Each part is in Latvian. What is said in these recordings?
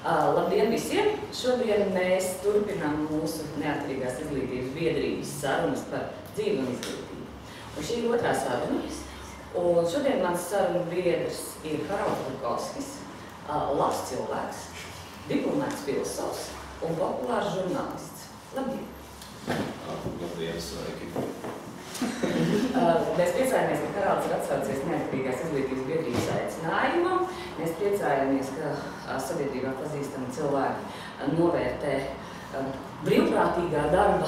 Labdien visiem! Šodien mēs turpinām mūsu neatkarīgās izglītības biedrības sarunas par dzīvi un izglītību. Un šī ir otrā saruna. Un šodien mans sarunu biedrs ir Haralds Bukovskis, labs cilvēks, diplomēts filosofs un populārs žurnālists. Labdien! Labdien, sveiki! Mēs priecājamies, ka Haralds ir atsaucies neatkarīgās izglītības biedrības aicinājumam. Mēs priecājamies, ka sabiedrībā pazīstami cilvēki novērtē brīvprātīgā darba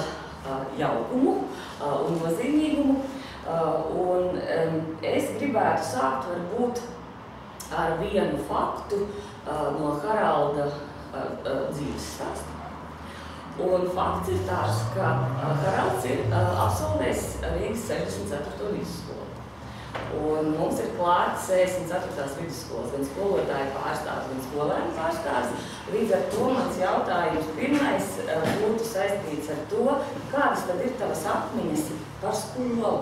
jaukumu un nozīmīgumu. Un es gribētu sākt varbūt ar vienu faktu no Haralda dzīves stāsta. Un fakts ir tāds, ka Haralds ir absolvējis Rīgas 64. vidusskolu. Un mums ir klāts 64. vidusskolas, gan skolotāju pārstāvs, gan skolēnu pārstāvs. Līdz ar to mans jautājums pirmais būtu saistīts ar to, kādas tad ir tavas atmiņas par skolu?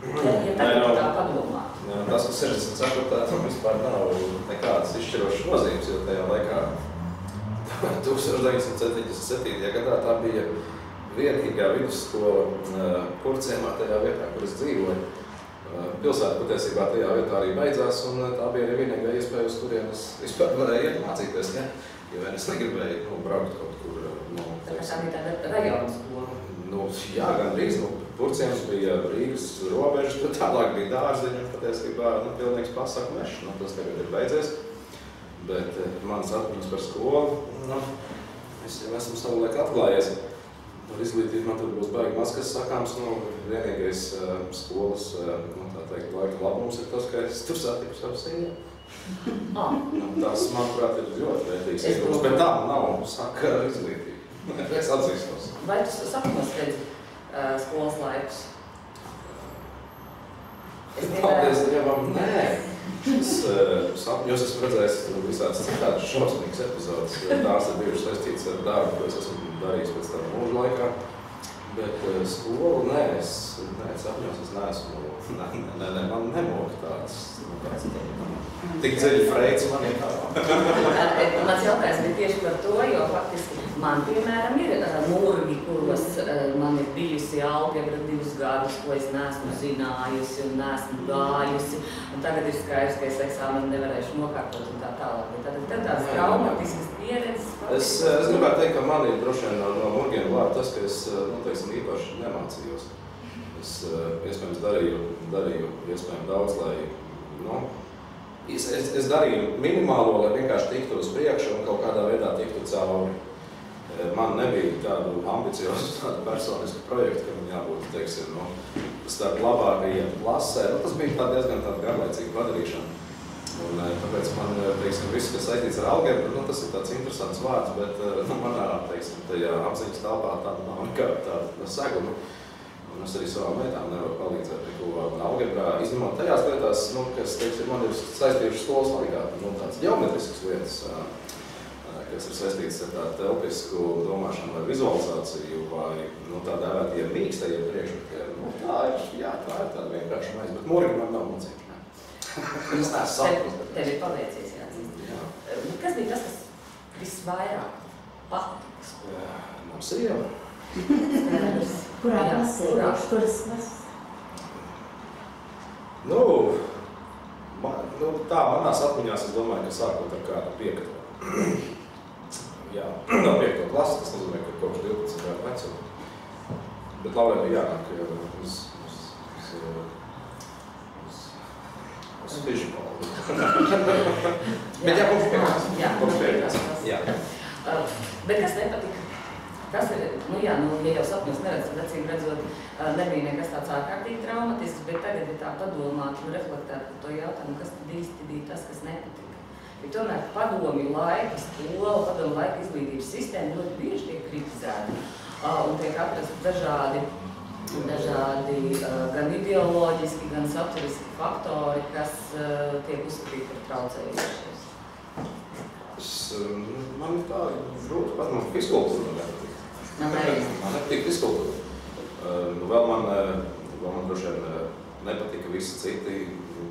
Ja tagad tā padomā. Tas, ka 64. tam vispār nav nekādas izšķirošas nozīmes, jo tajā laikā 1977. gadā tā bija vienīgā vidusskola Kurciemā, tajā vietā, kur es dzīvoju. Pilsēta patiesībā tajā vietā arī beidzās, un tā bija arī vienīgā iespēja, uz kurien es vispār varēju iet mācīties, ja? Jo es negribēju braukt kaut kur. Tā bija tāda rajona skola? Jā, gan drīz. Kurciems bija Rīgas robežas, tad tālāk bija dārziņi, un patiesībā pilnīgs pasaku mešs. Tas tagad ir beidzies. Bet manas atmiņas par skolu, es jau esmu savulaik atklājies. Par izglītību man tur būs baigi maz, kas sakāms. Vienīgais skolas, tā teikt, laika labums ir tas, ka es tur satiku savu sievu. Tas, manuprāt, ir ļoti vērtīgs iegūms, bet tā nav sakara ar izglītību. Es atzīstos. Vai tu sapnos redzi skolas laikus? Paldies Dievam, nē. Es sapņos esmu redzējis visādas citādas šausmīgas epizodes. Tās ir bijušas saistītas ar darbu, ko es esmu darījis pēc tam mūža laikā. Bet skolu, nē, sapņos es neesmu. Nē, man nemok tāds. Tik dziļi Freids man ir tā. Mans jautājums bija tieši par to, jo faktiski man, piemēram, ir murgi, kuros man ir bijusi algebra 2 gadus, ko es neesmu zinājusi un neesmu gājusi. Un tagad ir skaidrs, ka es eksāmenu nevarēšu nokārtot un tā tālāk. Tad tādas traumatiskas pieredzes. Es gribētu teikt, ka man ir droši vien no murgiem vārdu tas, ka es, īpaši nemācījos. Es, iespējams, darīju iespējams daudz, lai, es darīju minimālo, lai vienkārši tiktu uz priekšu un kaut kādā veidā tiktu cauri. Man nebija tādu ambiciozu, tādu personisku projektu, ka man jābūt, teiksim, starp labākajiem klasē. Tas bija diezgan tāda garlaicīga padarīšana. Un tāpēc man, teiksim, viss, kas saistīts ar algebru, tas ir tāds interesants vārds, bet manā, teiksim, tajā apziņas telpā tāda nav nekāda tāda seguma. Un es arī savām lietām nevaru palīdzēt neko algebrā, izņemot tajās lietās, kas, teiksim, man ir saistījušas skolas laikā, tādas ģeometriskas lietas, kas ir saistītas ar tādu telpisku domāšanu vai vizualizāciju, vai tā dēvētajiem mīkstajiem priekšmetiem. Tā ir tāda vienkārša maize, bet murgi man nav mocīta. Tev ir paveicies, jāatzīst. Kas bija tas, kas visvairāk patika skolā? No sieva. Kurā klasē? Kuras klases? Tā manās atmiņās es domāju, ka sākot ar kādu 5. Jā, no 5. klases, tas nozīmē, ka kopš 12 gadu vecuma. Bet Laurai bija jānāk uz fižipālu. Bet jā, kopš 5. Jā. Bet kas nepatika? Tas ir, ja jau sapņos neredz, tad acīm redzot, nebija nekas tāds ārkārtīgi traumatisks, bet tagad ir tā padomāt un reflektēt par to jautājumu, kas tad īsti bija tas, kas nepatika. Jo tomēr padomju laika skola, padomju laika izglītības sistēma ļoti bieži tiek kritizēta un tiek atrast dažādi gan ideoloģiski, gan saturiski faktori, kas tiek uzskatīti par traucējušies. Man ir tā grūti pat man fiskultūra nepatīk. Man nepatīk fiskultūra. Vēl man droši vien nepatika visi citi,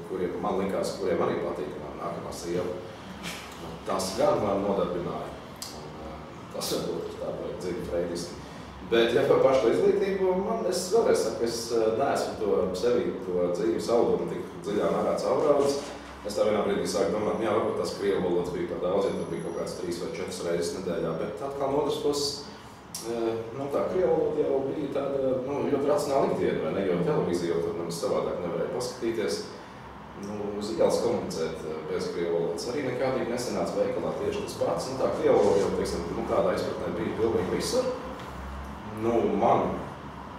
kuriem man likās, kuriem arī patīk nākamā sieva. Tas gan man nodarbināja. Tas varbūt tā vajag dziļi freidiski. Bet, ja par pašu izglītību, es vēlreiz saku, es neesmu to sevi, to dzīves audumu tik dziļā mērā cauraudzis. Es tā vienā brīdī sāku domāt, jā, varbūt tās krievu valodas bija par daudz, ja tur bija kaut kāds 3 vai 4 reizes nedēļā, bet atkal no otras puses, tā krievu valoda jau bija tāda, ļoti racionāla ikdiena, vai ne, jo televīzija jau tur nemaz savādāk nevarēja paskatīties. Uz ielas komunicēt bez krievu valodas arī nekādīgi nesanāca veikalā tieši tas pats. Tā krievu valoda jau, teiksim, kādā izpratnē bija pilnīgi visur. Man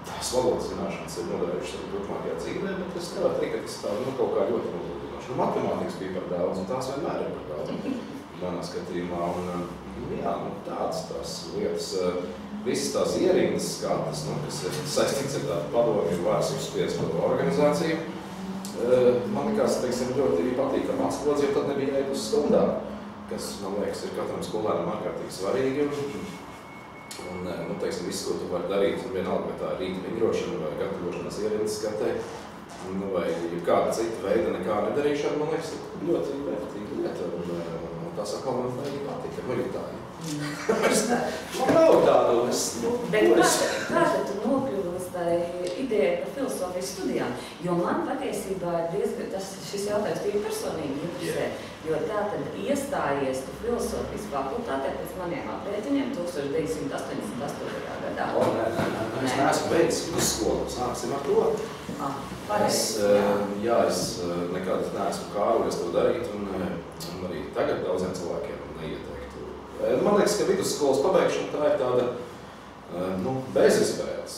tās valodas zināšanas ir noderējušas arī turpmākajā dzīvē, bet es nevaru teikt, ka tas tā kaut kā ļoti nodarbinoši. Matemātikas bija par daudz, un tās vienmēr ir par daudz manā skatījumā. Tādas tās lietas, visas tās ierindas skatas, kas ir saistīts ar tādu padomju vairs uzspiest organizāciju, man likās, teiksim, ļoti patīkami atslodzi, jo tad nebija jāiet uz stundām, kas, man liekas, ir katram skolēnam ārkārtīgi svarīgi. Teiksim, viss, ko tu vari darīt, vienalga, vai tā ir rīta vingrošana vai gatavošanās ierindas skatē, vai kāda cita veida nekā nedarīšana, man liekas, ļoti vērtīga lieta. Tās atkal man vajag patika, ir tā. Man nav tādu, kā tad tu nokļuvi līdz tai ideja par filosofijas studijām? Jo man patiesībā ir diezgan šis jautājums tīri personīgi interesē. Jo tā tad iestājies tu filosofijas fakultātē pēc maniem aprēķiniem 1988. gadā. Es neesmu beidzis vidusskolu, sāksim ar to. Es nekad neesmu kārojies to darīt, un arī tagad daudziem cilvēkiem neieteiktu. Man liekas, ka vidusskolas pabeigšana tā ir tāda bezizvēles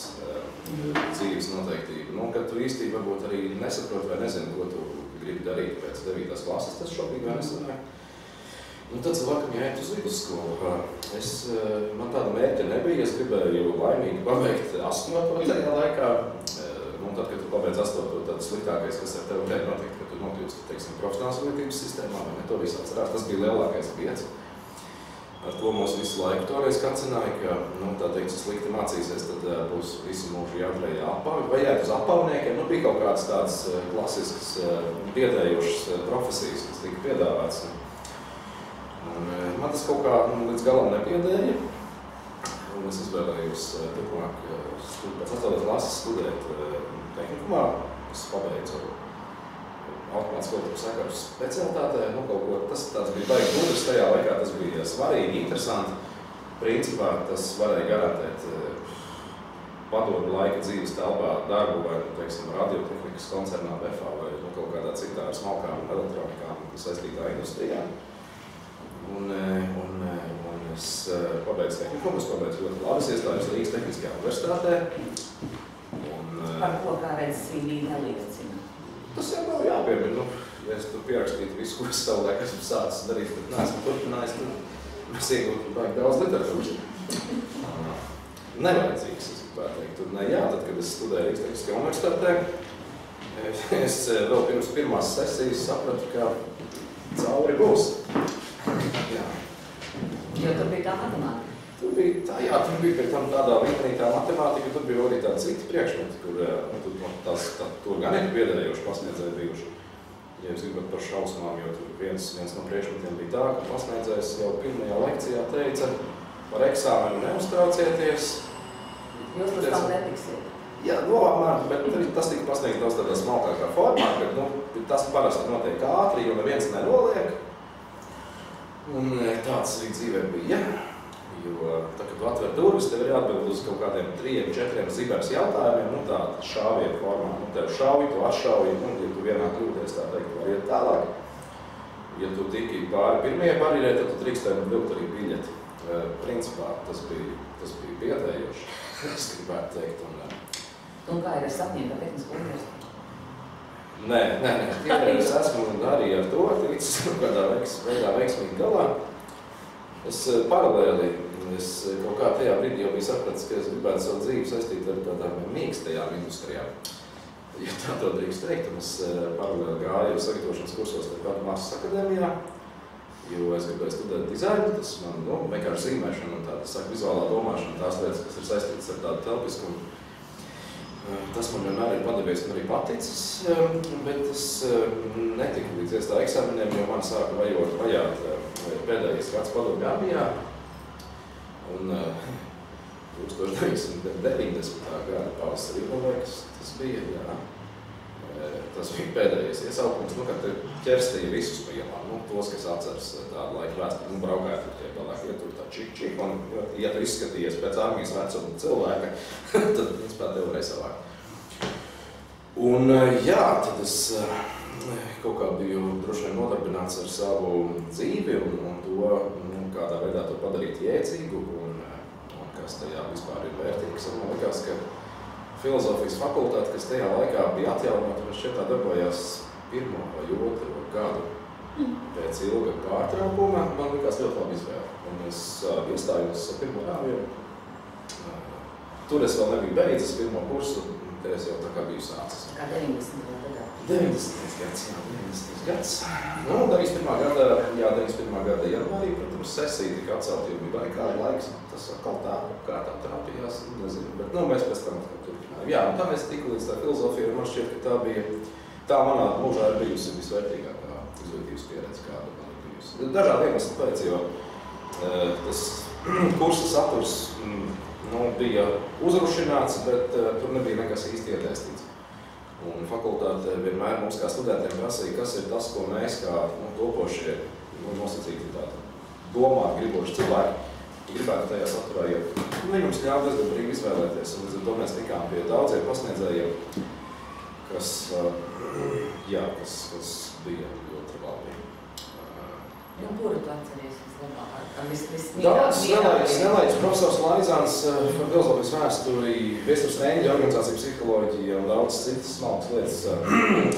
dzīves noteiktība. Kad tu īsti varbūt arī nesaproti vai nezini, ko tu gribi darīt pēc 9. klases, tas šobrīd vai nesanāk. Tad cilvēkam jāiet uz vidusskolu. Man tāda mērķa nebija, es gribēju laimīgi pabeigt 8. tajā laikā. Tad, kad tu pabeidz 8. tad sliktākais, kas ar tevi varēja notikt, ka tu nokļūsti, teiksim, profesionālas izglītības sistēmā, vai ne, to visu atcerās. Tas bija lielākais bieds. Ar to mūs visu laiku toreiz kacināja, ka, tā teikt, slikti mācīsies, tad būs visu mūžu jāturēja appavi, vai jāiet uz appavniekiem. Bija kaut kādas tādas klasiskas, biedējošas profesijas, kas tika piedāvāts. Man tas kaut kā līdz galam nepiedēja, un es izvēlējos turpmāk pēc 8. klases studēt tehnikumā, kas pabeidzu automātisko sakaru specialitātē, kaut ko, tas bija baigi gudrs tajā laikā, tas bija svarīgi, interesanti. Principā tas varēja garantēt padomu laika dzīves telpā darbu vai, teiksim, radiotehnikas koncernā BEFā vai kaut kādā citā ar smalkām elektronikām saistītā industrijā. Un es pabeidzu tehnikumu, es pabeidzu ļoti labi, es iestājos Rīgas Tehniskajā universitātē. Par ko kā redz CV neliecina? Tas jau nav jāpiemina. Ja es tur pierakstītu visu, ko es savu laiku esmu sācis darīt, bet neesmu turpinājis, tad es iegūtu baigi daudz literatūras. Nevajadzīgs, es gribētu teikt. Tad, kad es studēju Rīgas Tehniskajā universitātē, es vēl pirms pirmās sesijas sapratu, ka cauri būs. Jo tur bija tā matemātika? Tur bija pēc tam tādā līmenī tā matemātika, tur bija arī tādi citi priekšmeti, tur gan ir biedējoši pasniedzēji bijuši. Ja jūs gribat par šausmām, jo tur viens no priekšmetiem bija tā, ka pasniedzējs jau pirmajā lekcijā teica, par eksāmenu neuztraucieties. Jūs uz tam netiksiet? Jā, apmēram, bet tas tika pasniegts daudz tādā smalkākā formā, ka tas parasti notiek ātri, jo neviens nenoliek. Un tāds arī dzīvē bija. Jo, tā, kad tu atver durvis, tev ir jāatbild uz kaut kādiem 3-4 zibers jautājumiem, tāda šāvienu formā. Tev šauji, tu atšauji, ja tu vienā kļūties, tā teikt, var iet tālāk. Ja tu tiki pāri pirmajai barjerē, tad tu drīkstēji vilkt arī biļeti. Principā tas bija biedējoši, es gribētu teikt. Un kā ir ar sapņiem par tehnisko universitāti? Nē, es esmu arī ar to ticis kādā veidā veiksmīgi galā. Es paralēli, kaut kā tajā brīdī jau biju sapratis, ka es gribētu savu dzīvi saistīt ar tādām mīkstajām industrijām. Ja tā to drīkst teikt, un es paralēli gāju sagatavošanas kursos tāpat Mākslas akadēmijā, jo es gribēju studēt dizainu, tas man vienkārši zīmēšana un tāda, saka, vizuālā domāšana, tās lietas, kas ir saistītas ar tādu telpiskumu. Tas man vienmēr ir padevies un arī paticis, bet es netiku līdz iestāju eksāmeniem, jo man sāka vajāt pēdējais gads padomju armijā. Un 1990. gada pavasarī, man liekas, tas bija, jā. Tas bija pēdējais iesaukums, kad ķerstīja visus pa ielām, tos, kas atceras tādu laiku vēsturi, braukāja tur tie pelēki ietur tā čik, un, ja tu izskatījies pēc armijas vecuma cilvēka, tad, principā, tev varēja savākt. Un, jā, tad es kaut kā biju droši vien nodarbināts ar savu dzīvi un to, kādā veidā to padarīt jēdzīgu, un kas tajā vispār ir vērtīgs. Un man likās, ka filozofijas fakultāte, kas tajā laikā bija atjaunota, un šķiet tā darbojās 1. vai 2. gadu pēc ilga pārtraukuma, man likās ļoti labi izvēle. Un es iestājos pirmo rāviju. Tur es vēl nebiju beidzis pirmo kursu, te es jau tā kā biju sācis. Kā 90. gadā? 90. gads, jā, 90. gads. 91. gada janvārī, protams, sesija tika atcelt, jo bija baigāja laiks. Tas atkal tā, kā tā trāpījās, nezinu, bet mēs pēc tam atkal turpinājām. Jā, un tā mēs tiku līdz tā filozofija, un man šķiet, ka tā manā mūžā ir bijusi visvērtīgākā izglītības pieredze, kāda man ir bijusi. Dažādi iemesli pēc, jo tas kursa saturs bija uzrušināts, bet tur nebija nekas īsti iesaistīts. Un fakultāte vienmēr mums kā studentiem prasīja, kas ir tas, ko mēs kā topošie nosacīti tādi domāt griboši cilvēki gribētu tajā saturā iet. Jums ļauj diezgan brīvi izvēlēties, un līdz ar to mēs tikām pie daudziem pasniedzējiem, kas bija ļoti labi. Kuru tu atceries vislabāk? Daudz nelaiķis profesors Laizāns par filozofijas vēsturi, Viesturs Neņģa, organizācija psiholoģija un daudz citas smalkas lietas,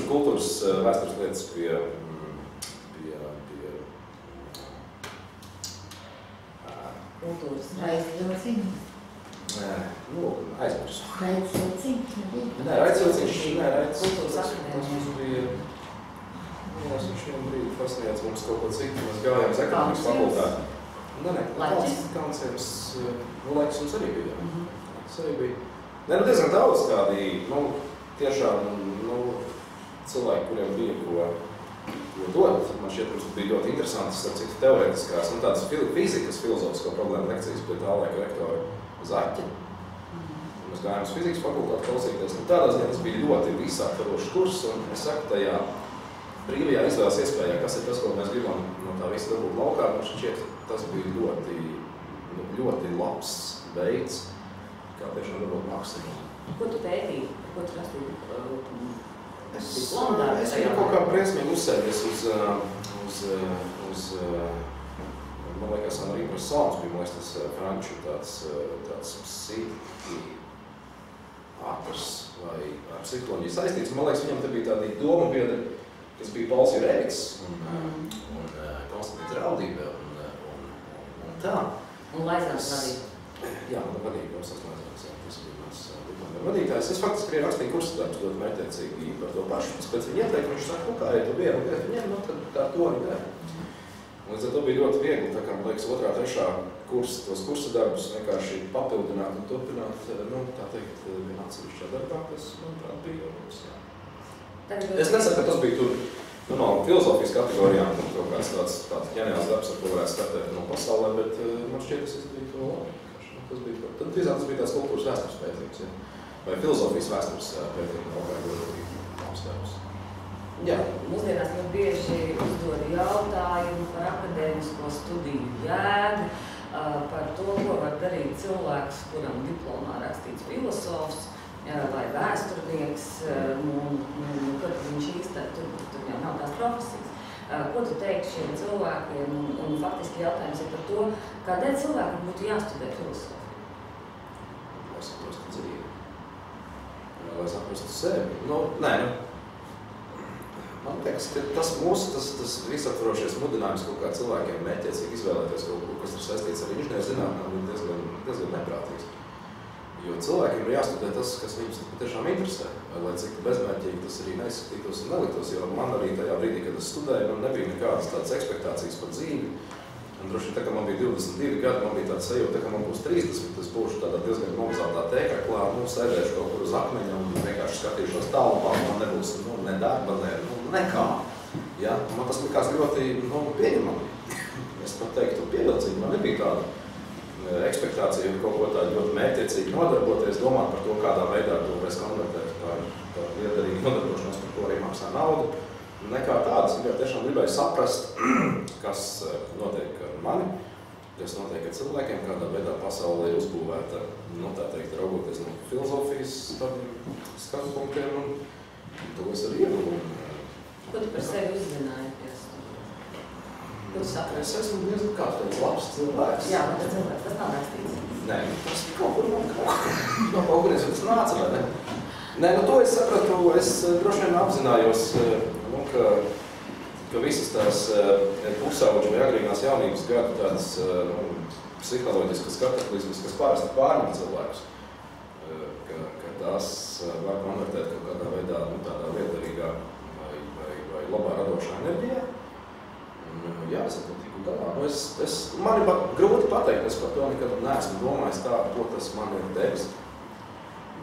kultūras vēstures lietas pie kultūras Raidsilciņš. Aizmirsu. Raidsilciņš. Kultūras akadēmija. Viņš vienu brīdi pasniedz mums kaut ko citu, mēs gājām uz ekonomikas fakultāti. Laķis? Kalnsiems, Laķis mums arī bija. Tas arī bija. Diezgan daudz tādi, tiešām, cilvēki, kuriem bija ko dot. Man šķiet, mums bija ļoti interesantas, ar citu teorētiskās, tādas fizikas filozofisko problēmu lekcijas pie tā laika rektora Zaķa. Mēs gājām uz fizikas fakultāti klausīties. Tādā ziņā tas bija ļoti visaptvarošs kurs, un es saku tajā brīvajā izvēles iespējā, kas ir tas, ko mēs gribam no tā visa dabūt laukā, man šķiet, tas bija ļoti labs veids, kā tiešām dabūt maksimumu. Ko tu pētīji? Ko tu rastīji? Es biju kaut kā briesmīgi uzsēdies uz man liekas, arī par salms bija, man liekas, tas franču tāds psihi ātrs vai ar psiholoģiju saistīts. Man liekas, viņam te bija tādi doma biedri, kas bija Pauls Jurēvis un Konstantīns Raudība un tā. Un Laizāns vadīja? Jā, man vadīja profesors Laizāns, tas bija mans diploma vadītājs. Es faktiski arī rakstīju kursu darbus ļoti mērķiecīgi par to pašu. Pēc viņa ieteikumu viņš saka, kā ja tu vienu lietu ņem, tad tā to arī dara. Līdz ar to bija ļoti viegli, tā kā, man liekas, 2., 3. kursa, tos kursa darbus vienkārši papildināt un turpināt, tā teikt, vienā atsevišķā darbā, kas, manuprāt, bija ļoti, jā. Es nesaku, ka tas bija tur no filozofijas kategorijām, kaut kāds tāds ģeniāls darbs, ar ko varētu startēt no pasaulē, bet man šķiet, tas izdarīja to labi. Tad drīzāk tas bija tāds kultūras vēstures pētījums, ja? Vai filozofijas vēstures pētījums, kaut kā ļoti labs darbs. Jā. Mūsdienās man bieži uzdod jautājumu par akadēmisko studiju jēgu, par to, ko var darīt cilvēks, kuram diplomā rakstīts filosofs, vai vēsturnieks, kad viņš īsti tur jau nav tās profesijas. Ko tu teiksi šiem cilvēkiem? Un faktiski jautājums ir par to, kādēļ cilvēkiem būtu jāstudē filosofiju? Lai saprastu dzīvi. Lai saprastu sevi. Man liekas, ka tas visaptvarošais mudinājums kaut kā cilvēkiem mērķiecīgi izvēlēties kaut ko, kas ir saistīts ar inženierzinātnēm, ir diezgan neprātīgs. Jo cilvēkiem ir jāstudē tas, kas viņus patiešām interesē, lai cik bezmērķīgi tas arī neizskatītos un neliktos, jo man arī tajā brīdī, kad es studēju, man nebija nekādas tādas ekspektācijas par dzīvi. Un droši vien, tā kā man bija 22 gadi, man bija tāds sajūta, ka man būs 30, es būšu tādā diezgan nomazātā tēkaklā, sēdēšu kaut kur uz akmeņa un vienkārši skatīšos tālumā, man nebūs ne darba, nekā. Ja? Man tas likās ļoti pieņemami. Es pat nebija tāda ekspektācija, kaut ko tādu ļoti mērķiecīgi nodarboties, domāt par to, kādā veidā to varēs konvertēt par liederīgu nodarbošanos, par ko arī maksā naudu. Nekā tādas, tiešām gribēju saprast, kas notiek ar mani, kas notiek ar cilvēkiem, kādā veidā pasaulē ir uzbūvēta, tā teikt, raugoties no filozofijas skatu punktiem, un to es arī ieguvu. Ko tu par sevi uzzināji? Es esmu diezgan kāds labs cilvēks. Jā, bet cilvēks, tas nav rakstīts. Nē, tas kaut kur man kaut kur tas nāca, vai ne? Nē, to es sapratu, es droši vien apzinājos, ka visas tās pusauģu vai agrīnās jaunības gadu tādas psiholoģiskas kataklizmas, kas parasti pārņem cilvēkus, ka tās var konvertēt kaut kādā veidā, tādā liederīgā vai labā radošā enerģijā. Jā, es ar to tiku galā. Man ir grūti pateikt, es par to nekad neesmu domājis tā, ko tas man ir devis.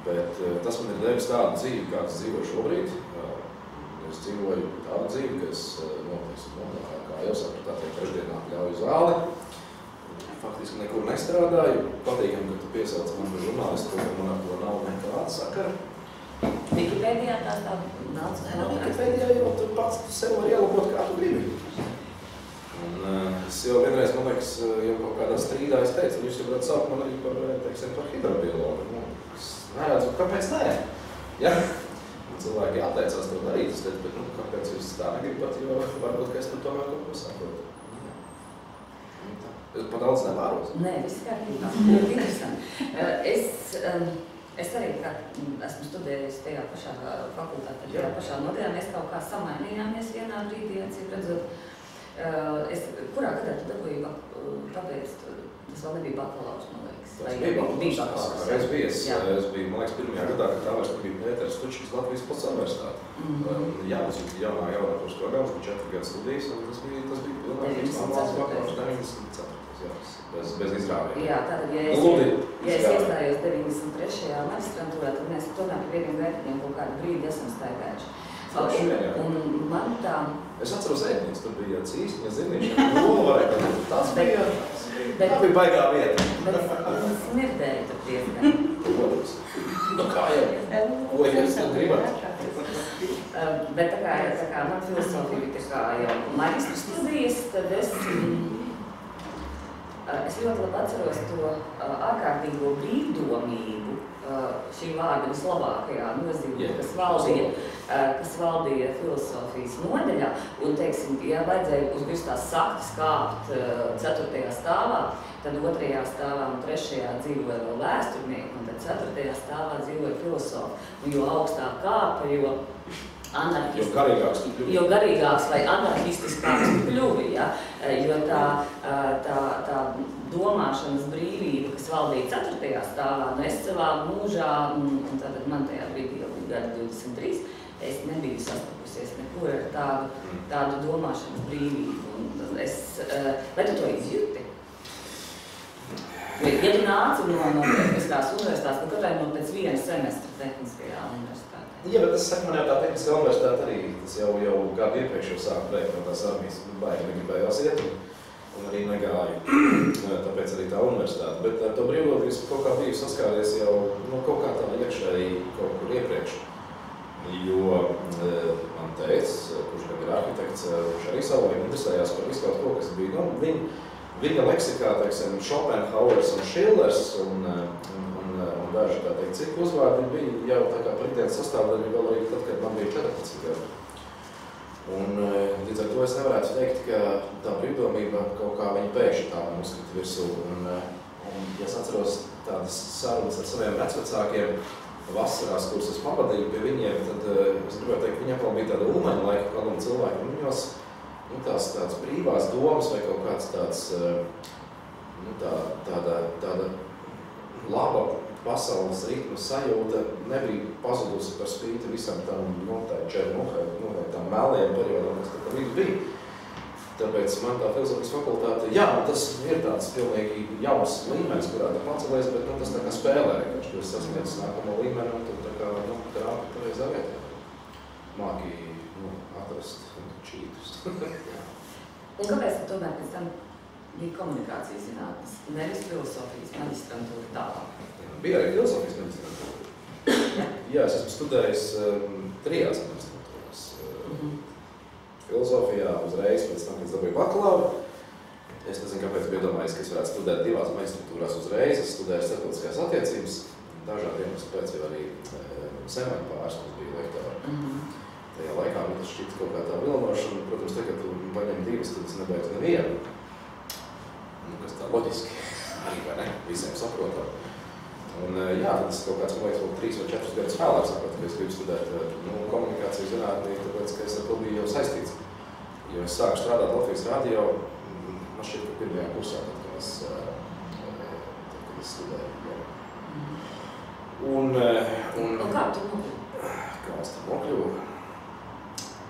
Bet tas man ir devis tādu dzīvi, kāds dzīvoju šobrīd. Es dzīvoju tādu dzīvi, ka es kā jau sapratu, tā teikt, trešdienā ļauju zāli. Faktiski nekur nestrādāju. Patīkam, ka tu piesauc man par žurnālistu, ka man ar to nav nekāda sakara. Wikipēdijā tās tā nav? Wikipēdijā jau tu pats sev var ielabot, kā tu gribi. Un es jau vienreiz, man liekas, jau kaut kādā strīdā es teicu, jūs jau varētu saukt man arī par hidrobiologu. Es neredzu, kāpēc nē? Ja? Un cilvēki atteicās to darīt, es teicu, bet kāpēc jūs tā negribat, jo varbūt, ka es tur tomēr kaut ko saprotu. Es pa daudz nevēros. Nē, viss kārtībā. Ļoti interesanti. Es arī esmu studējusi tajā pašā fakultātē, tajā pašā nodaļā. Mēs kaut kā samainījāmies vienā brīdī, acīm redzot. Kurā gadā tu dabūji pabeidzt? Tas vēl nebija bakalaurs, man liekas. Tas bija bakalaurs. Es biju, man liekas, pirmajā gadā, kad tā vairs bija Pēters Tučkis Latvijas Pilsētas universitāte. Jā, tas bija jaunā kurs programmas, bija 4 gadu studijas, un tas bija pilnīgi normāls bakalaurs 94. Bez izrāviem. Jā, tātad, ja es iestājos 93. magistrantūrā, tad mēs tomēr par vieniem gaitiņiem kaut kādu brīdi esam staigājuši. Un man tā... Es atceros ēdnieks, tur bija cīsņa, zirniņša, nolvarēja, tas bija... Tā bija baigā vieta. Bet es smirdēju tur diezgan. Protams. Kā jau? Ko jūs tur gribat? Bet tā kā man filosofija bija tā kā jau maģistra studijas, tad es ļoti labi atceros to ārkārtīgo brīvdomību, šī vārda vislabākajā nozīmē, kas valdīja filosofijas nodaļā. Un, teiksim, ja vajadzēja uz visu tās saktas kāpt 4. stāvā, tad 2. stāvā un 3. dzīvoja vēl vēsturnieki, un tad 4. stāvā dzīvoja filosofi. Un jo augstāk kāpa, jo jo garīgāks vai anarchistiskāks kļuvi, ja? Jo tā domāšanas brīvība, kas valdīja 4. stāvā, es savā mūžā, un tātad man tajā brīdī jau bija gada 23, es nebiju sastapusies nekur ar tādu domāšanas brīvību. Vai tu to izjūti? Ja tu nāci no tehniskās universitātes, tad katrai no pēc viena semestra tehniskajā universitātē. Jā, bet es saku, man jau tā tehniskā universitāte arī, tas jau gadu iepriekš jau sāku projektu no tās armijas, baigi negribējās iet, un arī negāju, tāpēc arī tā universitāte. Bet ar to brīvlūdības kaut kā biju saskāries jau kaut kā tā iekšēji kaut kur iepriekš. Jo man teica, kurš gan ir arhitekts, viņš arī savulaik interesējās par visu kaut ko, kas bija, viņa leksikā, teiksim, Schopenhauers un Schillers un daži, tā teikt, cik uzvārdi bija jau tā kā par ikdienas sastāvdaļu vēl arī tad, kad man bija 14 gadu. Un līdz ar to es nevarētu teikt, ka tā brīvdomība kaut kā viņa pēkšņi tā man uzkrita virsū. Un ja es atceros tādas sarunas ar saviem vecvecākiem vasarās, kuras es pavadīju pie viņiem, tad es gribētu teikt, viņi atkal bija tāda ulmeņa laika kaluma cilvēki. Un viņos tādas brīvās domas vai kaut kāds tāds tāda laba pasaules ritmu sajūta nebija pazudusi par spīti visam tam tām melniem periodam, kas tā vidu bija. Tāpēc man tā filozofijas fakultāte, jā, tas ir tāds pilnīgi jauns līmenis, kurā tā pacelies, bet tas tā kā spēlē, ka tu sasniedz nākamo līmeni un tu tā kā trāpi pareizā vietā. Māki atrast čītus. Un kāpēc tu tomēr pēc tam bija komunikācijas zinātnes, nevis filosofijas maģistrantūra tālāk. Bija arī filosofijas maģistrantūra. Jā, es esmu studējis 3 maģistrantūras. Filosofijā uzreiz, pēc tam, kad es dabūju bakalauru. Es nezinu, kāpēc biju domājis, ka es varētu studēt 2 maģistrantūrās uzreiz. Es studēju starptautiskās attiecības, dažādi iemesli pēc jau arī semēņu pāris mums bija lektori. Tajā laikā man tas šķita kaut kā tā vilinoša, un, protams, tagad tu paņem 2, tad es nebeidzu nevienu. Kas tā loģiski arī, vai ne, visiem saprotam. Un jā, tad es kaut kāds, man liekas, 3 vai 4 gadus vēlāk sapratu, ka es gribu studēt komunikācijas zinātnī, tāpēc, ka es ar to biju jau saistīts. Jo es sāku strādāt Latvijas radio, man šķiet, ka pirmajā kursā, tad, kad es studēju. Un kā tu nokļuvi? Kā es tam nokļuvu?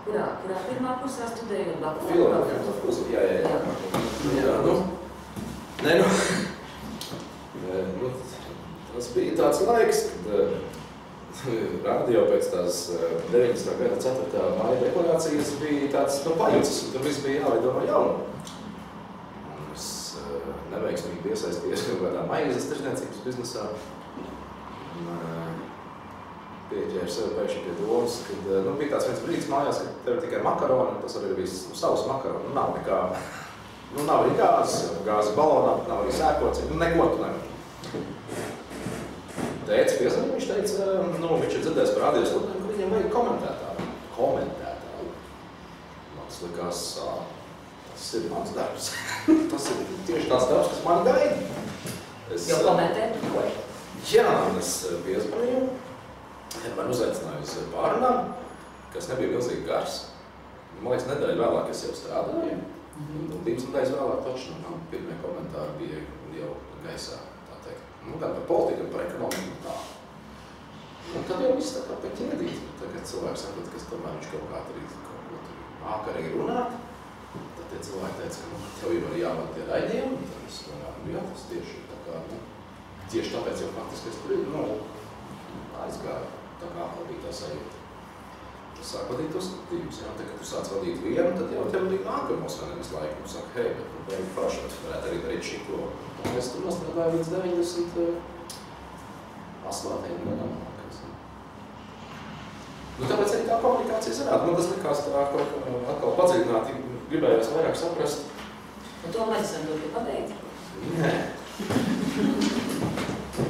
Kurā pirmā kursā studēju? Filozofija, jā. Nē, tas bija tāds laiks, kad radio pēc tās 90. gada 4. māja deklarācijas bija tāds pajucis, un tur viss bija jāveido no jauna. Es neveiksmīgi iesaistījies kaut kādā maizes tirdzniecības biznesā. Pieķēru sevi pēkšņi pie domas, kad bija tāds viens brīdis mājās, ka tev ir tikai makaroni, tas arī bija savs makaroni, nav nekā, nav arī gāzi balonā, nav arī sēkoci, neko tu nevar. Tēcis piezvanīja, viņš teica, viņš ir dzirdējis par radio sludinājumu, ka viņiem vajag komentētāju. Man tas likās, tas ir mans darbs. Tas ir tieši tāds darbs, kas mani gaida. Jo komentēt ko? Jā, es piezvanīju. Man uzaicināja uz pārunām, kas nebija milzīgi gars. Man liekas, nedēļu vēlāk es jau strādāju. 2 nedēļas vēlāk taču man pirmie komentāri bija jau gaisā, tā teikt. Gan par politiku, gan par ekonomiku un tā. Un tad jau viss tā kā pēc ķēdīt. Tagad cilvēks saprot, ka tomēr viņš kaut kā arī māk arī runāt. Tad tie cilvēki teica, ka tev jau arī jāvada tie raidījumi. Tad es domāju, jā, tas tieši tā kā, tieši tāpēc jau faktiski es tur aizgāju. Tā kā bija tā sajūta. Tu sāk vadīt tos skatījumus, jā, tad, kad tu sāc vadīt vienu, tad jau tev vadīt nākamos, vai nevis laiku. Tu saka, hei, bet nu beigi paši, tu varētu arī darīt šito. Un es tur nostrādāju līdz 98 gadam. Tāpēc arī tā komunikācija zinātne. Man tas likās tā kaut kā atkal padziļināti, gribējās vairāk saprast. Un to maģistrantūru pabeidzi? Nē.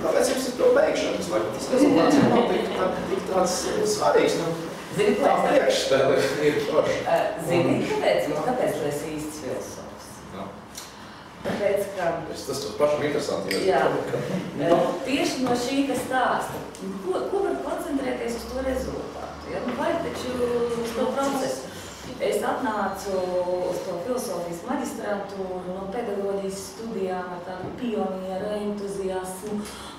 Kāpēc jums ir to beigšanas, lai tas rezultāts nav tik tāds svarīgs? Zini, tā priekšstēle ir forši. Zini, kāpēc tu esi īsts filosofs? Tāpēc, ka... Tas pašam interesanti. Jā, tieši no šī, kas stāsta. Ko var koncentrēties uz to rezultātu? Ja? Vai taču uz to procesu? Es atnācu uz to filosofijas maģistrantūru no pedagoģijas studijām ar tādu pionieru entuziasmu,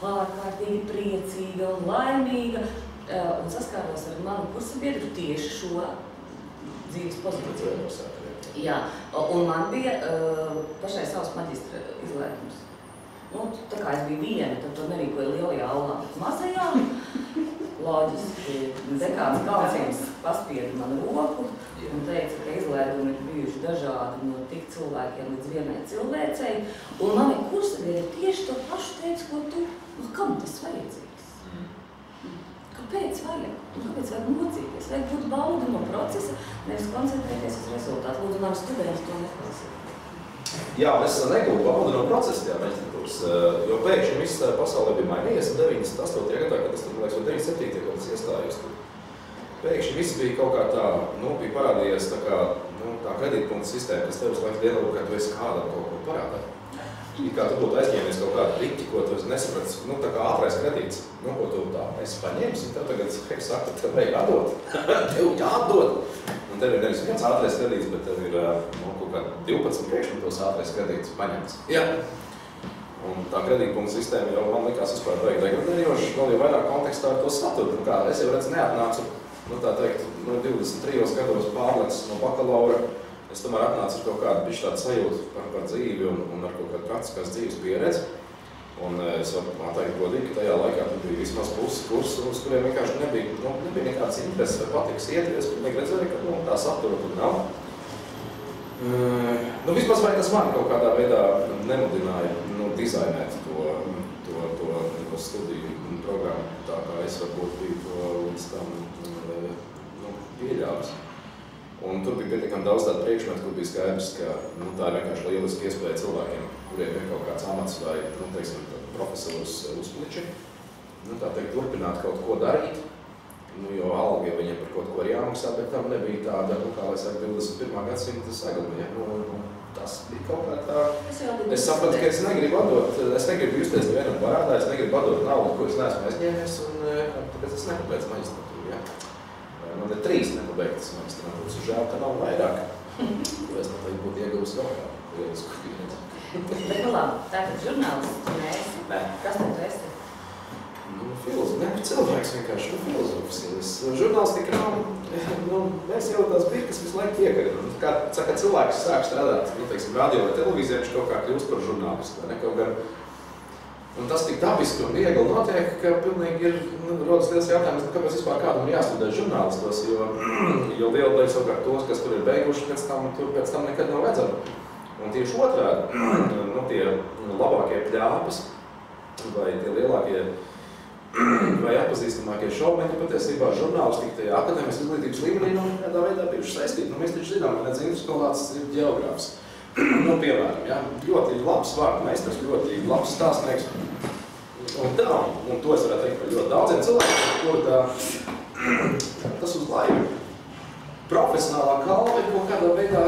ārkārtīgi priecīga un laimīga, un saskāros ar manu kursabiedru tieši šo dzīves pozīciju. Jā, un man bija pašai savs maģistra izlēmums. Tā kā es biju viena, tad to nerīkoja lielajā aulā, bet mazajā. Loģiski, dekāns Kalciems paspieda man roku un teica, ka izlēdumi ir bijuši dažādi no tik cilvēkiem līdz vienai cilvēcei. Un mani kursabiedri tieši to pašu teica, ko tu, kam tas vajadzīgs? Kāpēc vajag? Kāpēc vajag mocīties? Vajag būt baudu no procesa, nevis koncentrēties uz rezultātu. Lūdzu, mani studenti to neklausīt. Jā, es negūtu baudu no procesa tajā maģistrantūras, jo pēkšņi viss pasaulē bija mainījies 98. gadā, kad es tur, man liekas, vai 97. kad es iestājos tur. Pēkšņi viss bija kaut kā tā, bija parādījies tā kredītpunkta sistēma, kas tev uz laiks dienu, ka tu esi kādam kaut ko parādā. Kā tu būtu aizņēmies kaut kādu riķi, ko tu nesaprats, tā kā ātrais kredīts, ko tu tā esi paņēmis, un tev tagad saka, tev vajag atdot. Tev jāatdot. Un tev ir nevis viens ātrais kredīts, bet tev ir kaut kā 12 priekšmetos ātrais kredīts paņemts. Jā. Un tā kredītpunkta sistēma jau man likās vispār vajag degradējoši, vēl jau vairāk kontekstā ar to saturu. Es jau neatnācu, 23 gados pārlecis no bakalaura. Es tomēr atnācu ar kaut kādu bišķi tādu sajūtu par dzīvi un ar kaut kādu praktiskās dzīves pieredzi. Un es varu pateikt godīgi, ka tajā laikā tur bija vismaz pusi kursu, uz kuriem vienkārši nebija nekādas intereses vai patikas iet. Es pilnīgi redzēju, ka tā satura tur nav. Vismaz vai tas man kaut kādā veidā nemudināja dizainēt to studiju programmu, tā kā es varbūt biju to līdz tam pieļāvis. Un tur bija pietiekami daudz tādu priekšmetu, kur bija skaidrs, ka tā ir vienkārši lieliski iespēja cilvēkiem, kuriem ir kaut kāds amats vai, teiksim, profesors uzpliči, tā teikt, turpināt kaut ko darīt, jo alga jau viņiem par kaut ko ir jāmaksā, bet tam nebija tāda, kā lai saka, 21. gadsimta saguma, ja? Tas bija kaut kā tā. Es sapratu, ka es negribu justies nevienam parādā, es negribu atdot naudu, ko es neesmu aizņēmies, un tāpēc es nepabeidzu maģistratūru, ja? Man ir 3 nepabeigtas maģistratūras, un žēl, ka nav vairāk, jo es noteikti būtu ieguvis kaut kā lielisku pieredzi. Bet labi, tātad žurnālists, tu neesi? Nē. Kas tad tu esi? Cilvēks vienkārši, filozofs. Žurnālistika nav, mēs jau tās birkas visu laiku iekarim. Kā saka, cilvēks sāk strādāt, teiksim, radio vai televīzijā, viņš kaut kā kļūst par žurnālistu, vai ne? Kaut gan, un tas tik dabiski un viegli notiek, ka pilnīgi ir, rodas liels jautājums, kāpēc vispār kādam ir jāstudē žurnālistos, jo liela daļa savukārt tos, kas tur ir beiguši, pēc tam nekad nav redzami. Un tieši otrādi, tie labākie pļāpas vai tie lielākie vai atpazīstamākie šovmeņi patiesībā žurnālistika tajā akadēmijas izglītības līmenī kādā veidā bijuši saistīti. Mēs taču zinām, ka Indras skolāts ir ģeogrāfs. Piemēram, ja, ļoti labs vārdu meistars, ļoti labs stāstnieks. Un to es varētu teikt par ļoti daudziem cilvēkiem, kur tas uz laivu profesionālā kalva ir kaut kādā veidā,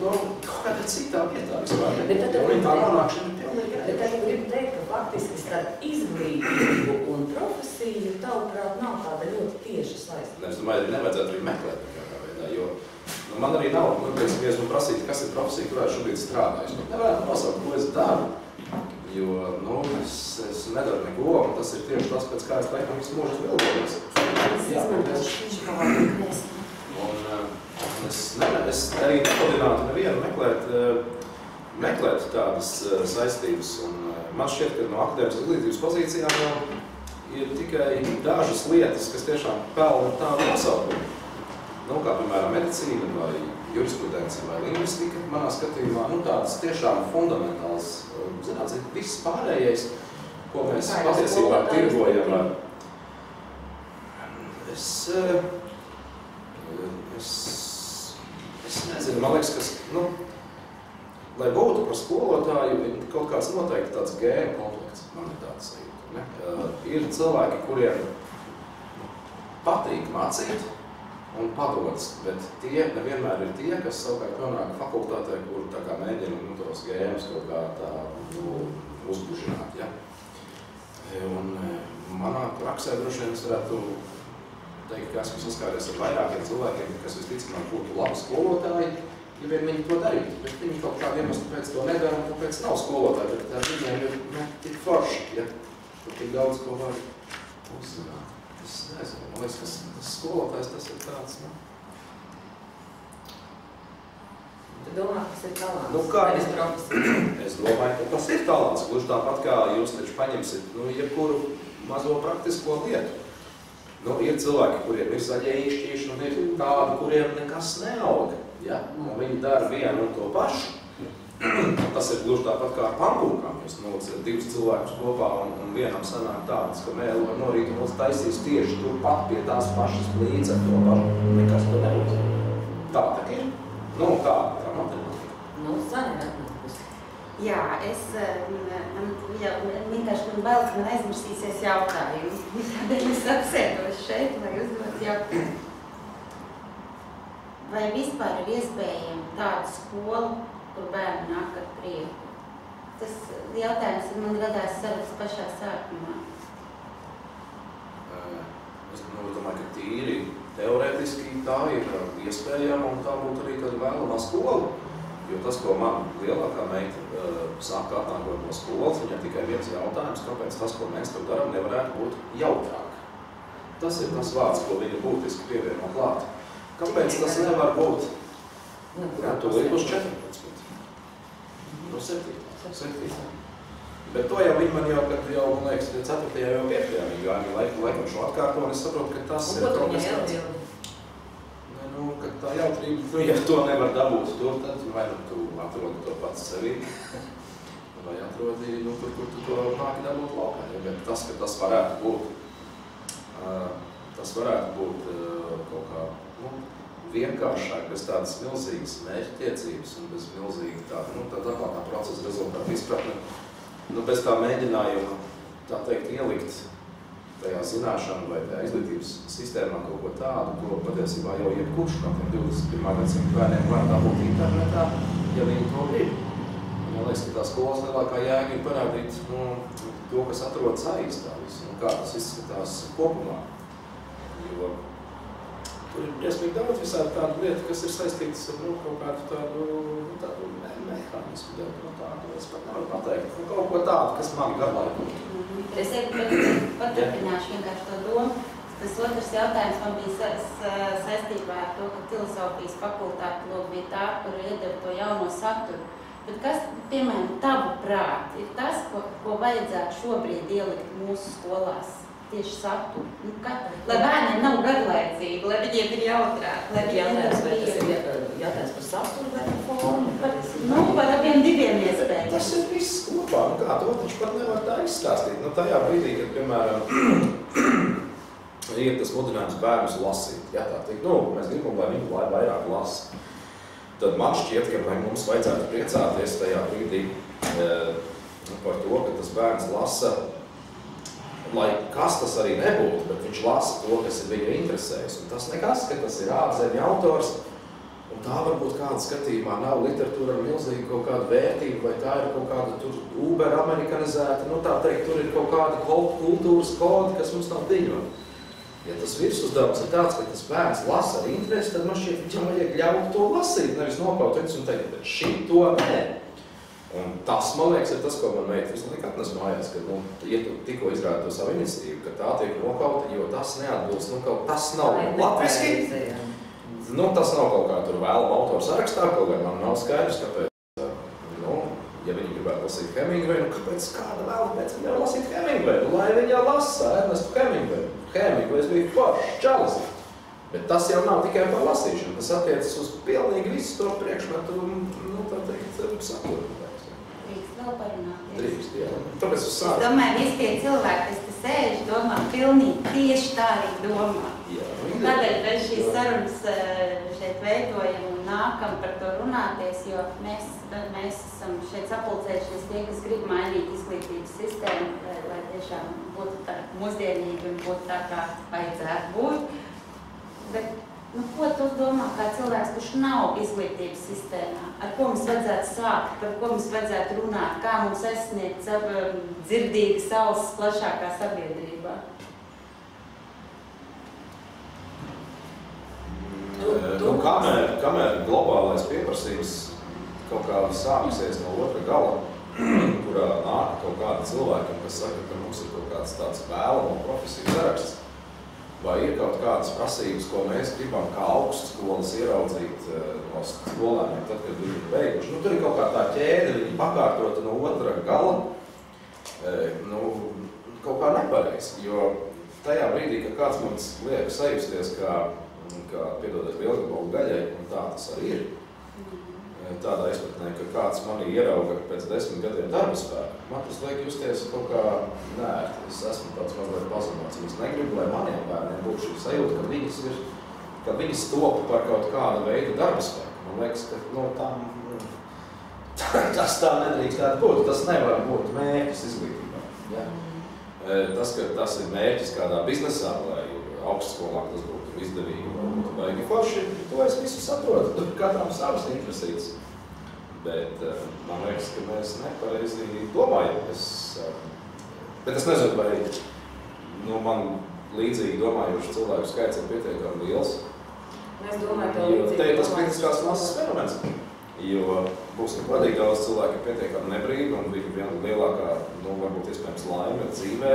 kaut kādā citā vietā vispār. Viņi tā nonākšana ir pilnīgi Bet tad gribu teikt, ka faktiski starp izglītību un profesiju, tavuprāt, nav tāda ļoti tieša saistība. Es domāju, arī nevajadzētu arī meklēt kādā veidā, jo man arī nav, teiksim, ja es man prasītu, kas ir profesija, kurā šobrīd strādāju. Es nevarētu nosaukt, ko es daru, jo, es nedaru neko, un tas ir tieši tas, pēc kā es laikam visu mūžu vilgoties. Un es arī nepodinātu nevienu meklēt tādas saistības, un man šķiet, ka no akadēmiskas izglītības pozīcijām ir tikai dažas lietas, kas tiešām pelna tādu nosaukumu. Kā piemēram medicīna vai jurisprudence vai lingvistika, manā skatījumā, tādas tiešām fundamentāls zinātnes, viss pārējais, ko mēs patiesībā tirgojam. Es nezinu, man liekas, kas, lai būtu par skolotāju, ir kaut kāds noteikti tāds gēnu komplekts, man ir tāds sajūta. Ir cilvēki, kuriem patīk mācīt un padodas, bet tie nevienmēr ir tie, kas savukārt nonāk fakultātē, kur tā kā mēģina tos gēnus kaut kā tā uzbužināt. Ja? Un manā praksē droši vien es varētu teikt, ka esmu saskāries ar vairākiem cilvēkiem, kas visticamāk būtu labi skolotāji, ja vien viņi to darītu, bet viņi kaut kādu iemeslu pēc to nedara, un tāpēc nav skolotāji, bet tā viņiem ir tik forši, ja tur tik daudz ko var uzzināt. Es nezinu, man liekas, kas skolotājs tas ir tāds, Tu domā, kas ir talants? Es domāju, ka tas ir talants, gluži tāpat kā jūs taču paņemsit, jebkuru mazo praktisko lietu. Ir cilvēki, kuriem ir zaļie īšķīši, un ir tādi, kuriem nekas neaug. Ja? Un viņi dara vienu un to pašu. Tas ir gluži tāpat kā ar pankūkām. Jūs nolicat 2 cilvēkus kopā un vienam sanāk tāds, ka mēlu var norīt un taisīs tieši turpat pie tās pašas līdz ar to pašu. Nekas to nebūs. Tā tā ir. Tā matemātika. Zaļa atnākusi. Jā, man vienkārši bail, ka man aizmirsīsies jautājumu. Tādēļ es apsēdos šeit, lai uzdot jautājumu. Vai vispār ir iespējama tāda skola, kur bērni nāk ar prieku? Tas jautājums man radās sarunas pašā sākumā. Es domāju, ka tīri teorētiski tā ir iespējama un tā būtu arī tāda vēlamā skola. Jo tas, ko man lielākā meita sāk atnākot no skolas, viņam tikai viens jautājums, kāpēc tas, ko mēs tur darām, nevarētu būt jautrāk. Tas ir tas vārds, ko viņa būtiski pievieno klāt. Kāpēc tas nevar būt? Tu līdz uz 14. No 7. Bet to jau viņi man man liekas, 4. jau 5. Viņi laikam šo atkārto, un es saprotu, ka tas ir kaut kas tāds. tā jautrība, ja to nevar dabūt tur, tad vai nu tu atrodi to pats sevī, vai atrodi tur, kur tu to nāki dabūt laukā. Bet tas, ka tas varētu būt kaut kā vienkāršāk, bez tādas milzīgas mērķtiecības un bez milzīga tāda procesa rezultātu izpratne, bez tā mēģinājuma, tā teikt, ielikt tajā zināšanu vai tajā izglītības sistēmā kaut ko tādu, ko patiesībā jau jebkurš no tiem 21. gadsimta bērniem var dabūt internetā, ja viņi to grib. Man liekas, ka tā skolas lielākā jēga ir parādīt to, kas atrodas aiz tā visu, un kā tas izskatās kopumā. Jo tur ir briesmīgi daudz visādi tādu lietu, kas ir saistītas ar kaut kādu tādu mehānismu, es pat nevaru pateikt, kaut ko tādu, kas mani garlaiko. Es paturpināšu vienkārši to domu. Tas otrs jautājums man bija saistībā ar to, ka filozofijas fakultāte bija tā, kur iedeva to jauno saturu. Bet kas, piemēram, tavu prāt, ir tas, ko vajadzētu šobrīd ielikt mūsu skolās? Tieši saturu. Lai bērniem nav garlaicīgi, lai viņiem ir jautrāk, lai viņiem ir jautājums par saturu vai par formu? Par abiem diviem iespējām. Tas ir viss kopā, kā to taču pat nevar tā izstāstīt. Tajā brīdī, kad, piemēram, ir tas mudinājums bērnus lasīt, tā teikt, mēs gribam, lai viņi vairāk lasa. Tad man šķiet, ka mums vajadzētu priecāties tajā brīdī par to, ka tas bērns lasa, lai kas tas arī nebūtu, bet viņš lasa to, kas ir viņa interesēs. Un tas nekas, ka tas ir ārzemju autors, un tā varbūt kāda skatījumā nav literatūra ar milzīgu kaut kādu vērtību, vai tā ir kaut kāda tur uber-amerikanizēta, tā teikt, tur ir kaut kāda kultūras kodi, kas mums nav diņot. Ja tas virsuzdevums ir tāds, ka tas bērns lasa ar interesi, tad man šķiet, viņam vajag ļaut to lasīt, nevis nokaut viņus un teikt, bet šī to nē. Un tas, man liekas, ir tas, ko man meita visu laiku atnes mājās, kad, ja tu tikko izrādi to savu iniciatīvu, ka tā tiek nokauta, jo tas neatbilst, tas nav latviski. Tas nav kaut kā tur vēlama autora sarakstā, kaut kā man nav skaidrs, kāpēc, ja viņi gribētu lasīt Hemingwayu, kāpēc kāda vēlama pēc viņam lasīt Hemingwayu? Lai viņa lasa Ernestu Hemingwayu. Hemingways bija foršs čalis. Bet tas jau nav tikai par lasīšanu, tas attiecas uz pilnīgi visu to priekšmetu, tā teikt, saturu. Drīkst vēl parunāties. Drīkst, jā. Tāpēc uz sāku. Es domāju, visi tie cilvēki, kas te sēž, domā pilnīgi tieši tā arī domā. Jā, Tādēļ mēs šīs sarunas šeit veidojam un nākam par to runāties, jo mēs esam šeit sapulcējušies tie, kas grib mainīt izglītības sistēmu, lai tiešām būtu tā mūsdienīgi un būtu tā, kā vajadzētu būt. Bet, ko tu domā kā cilvēks, kurš nav izglītības sistēmā? Ar ko mums vajadzētu sākt, par ko mums vajadzētu runāt, kā mums aizsniegt dzirdīgas ausis plašākā sabiedrībā? Kamēr globālais pieprasījums kaut kā sāksies no otra gala, kurā nāk kaut kāda cilvēka, kas saka, ka mums ir kaut kāds tāds vēlamo profesiju saraksts, vai ir kaut kādas prasības, ko mēs gribam kā augstskolas ieraudzīt no skolēniem, tad, kad viņi ir beiguši. Tur ir kaut kā tā ķēde, viņi pakārtota no otra gala, kaut kā nepareizi, jo tajā brīdī, kad kāds man liek sajusties, kā piedodiet lielgabalu gaļai, un tā tas arī ir, tādā izpratnē, ka kāds mani ierauga pēc 10 gadiem darba spēku. Man tas liek justies kaut kā nērti. Es esmu tāds mazliet pazemots. Es negribu, lai maniem bērniem būtu šī sajūta, ka viņi stopa par kaut kādu veidu darba spēku. Man liekas, ka tas tā nedrīkstētu būt. Tas nevar būt mērķis izglītībā. Ja? Tas, ka tas ir mērķis kādā biznesā, lai augstskolā tas būtu izdevīgi, vai forši, to es visu saprotu, tur katram savas interesītas. Bet man liekas, ka mēs nepareizi domājam. Bet es nezinu, vai man līdzīgi domājuši cilvēku skaits ir pietiekami liels. Es domāju, ka līdzīgi te ir tas kritiskās masas fenomens. Jo būsim godīgi, daudz cilvēki ir pietiekami nebrīvi, un viņu viena lielākā, varbūt iespējams laime dzīvē,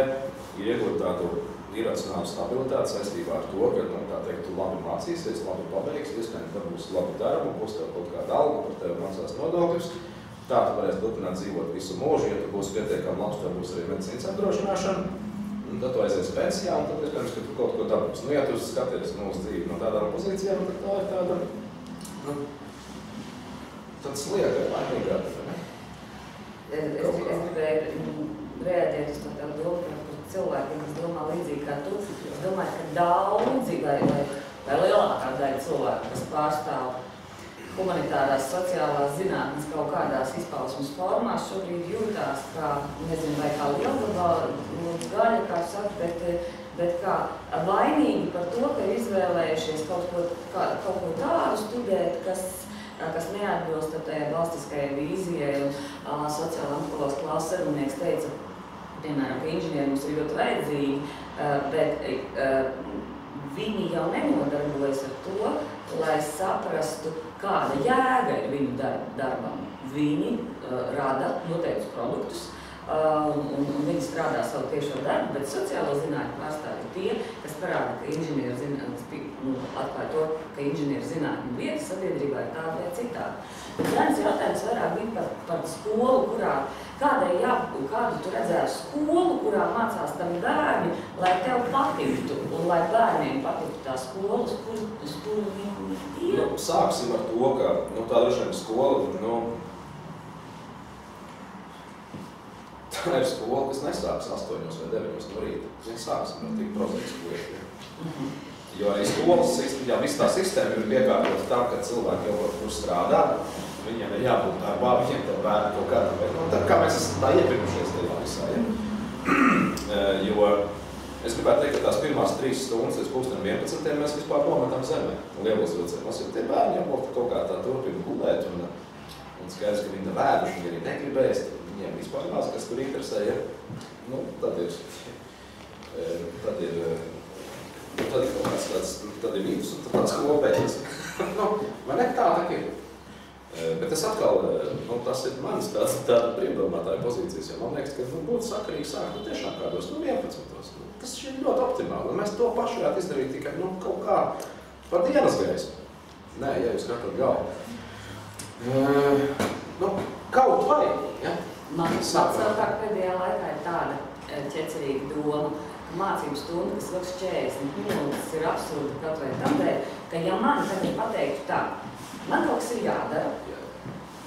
ir iegūt tādu iracionālu stabilitāti saistībā ar to, ka, tā teikt, tu labi mācīsies, labi pabeigsi, iespējams, būs labi darbu, būs tev kaut kāda alga, par tevi maksās nodokļus. Tā tu varēsi turpināt dzīvot visu mūžu, ja tu būsi pietiekami labs, tev būs arī medicīnas apdrošināšana. tad tu aizies pensijā, un tad, iespējams, ka tu kaut ko dabūsi. Ja tu skaties mūsu dzīvi no tādām pozīcijām, tad tā ir tāda, tad sliega laimīgā, ne? Es gribēju reaģēt uz to tādu domu par cilvēkiem, kas domā līdzīgi kā tu. Es domāju, ka daudzi vai lielākā daļa cilvēku, kas pārstāv humanitārās, sociālās zinātnes kaut kādās izpausmes formās, šobrīd jūtās kā, nezinu, vai kā lielgabala gaļa, kā saka, bet kā vainīgi par to, ka ir izvēlējušies kaut ko tādu studēt, kas neatbilst tajā valstiskajai vīzijai. Un sociāla antropologs Klaus Sarunieks teica, piemēram, ka inženieri mums ir ļoti vajadzīgi, bet viņi jau nenodarbojas ar to, lai saprastu, kāda jēga ir viņu darbam. Viņi rada noteiktus produktus, un viņi strādā savu tiešo darbu, bet sociālo zinātņu pārstāvji tie, kas parāda, ka inženieru zinātņu, atklāja to, ka inženieru zinātņu vieta sabiedrībā ir tāda vai citāda. Mans jautājums vairāk bija par skolu, kādu tu redzēsi skolu, kurā mācās tam bērni, lai tev patiktu un lai bērniem patiktu tā skola, uz kuru viņi ir. Sāksim ar to, ka tā droši vien skola, tā ir skola, kas nesāks 8 vai 9 no rīta. Mēs sāksim ar tik prozaisku lietu. Jo arī skolas, jā, viss tā sistēma ir piekārtot tā, ka cilvēki jau kur strādā, viņiem ir jābūt darbā, viņiem tev bērni kaut kādā veidā. Tā kā mēs esam tā iepirkušies tajā visā, ja? Jo es gribētu teikt, ka tās pirmās 3 stundas līdz 11:00 mēs vispār nometam zemē lielos vilcienos, jo tie bērni jau kaut kā tā turpina gulēt un skaidrs, ka viņi tā vēduši, viņi arī negribēs, viņiem vispār maz, kas tur interesē, ja? Tad ir vidus un tāds kopējums. Vai ne tā ir? Bet es atkal, tas ir manis tāda brīvdomātāja pozīcijas, jo man liekas, ka būtu sakarīgi sākt tiešām kādos 11. Tas ir ļoti optimāli, un mēs to pašu varētu izdarīt tikai kaut kā par dienas gaismu. Nē, ja jūs katru galvu. Kaut vai, ja? Man savukārt pēdējā laikā ir tāda ķecerīga doma, ka mācību stunda, kas ilgs 40 minūtes, ir absurda kaut vai tādēļ, ka ja man tagad pateiktu tā, man kaut kas ir jādara,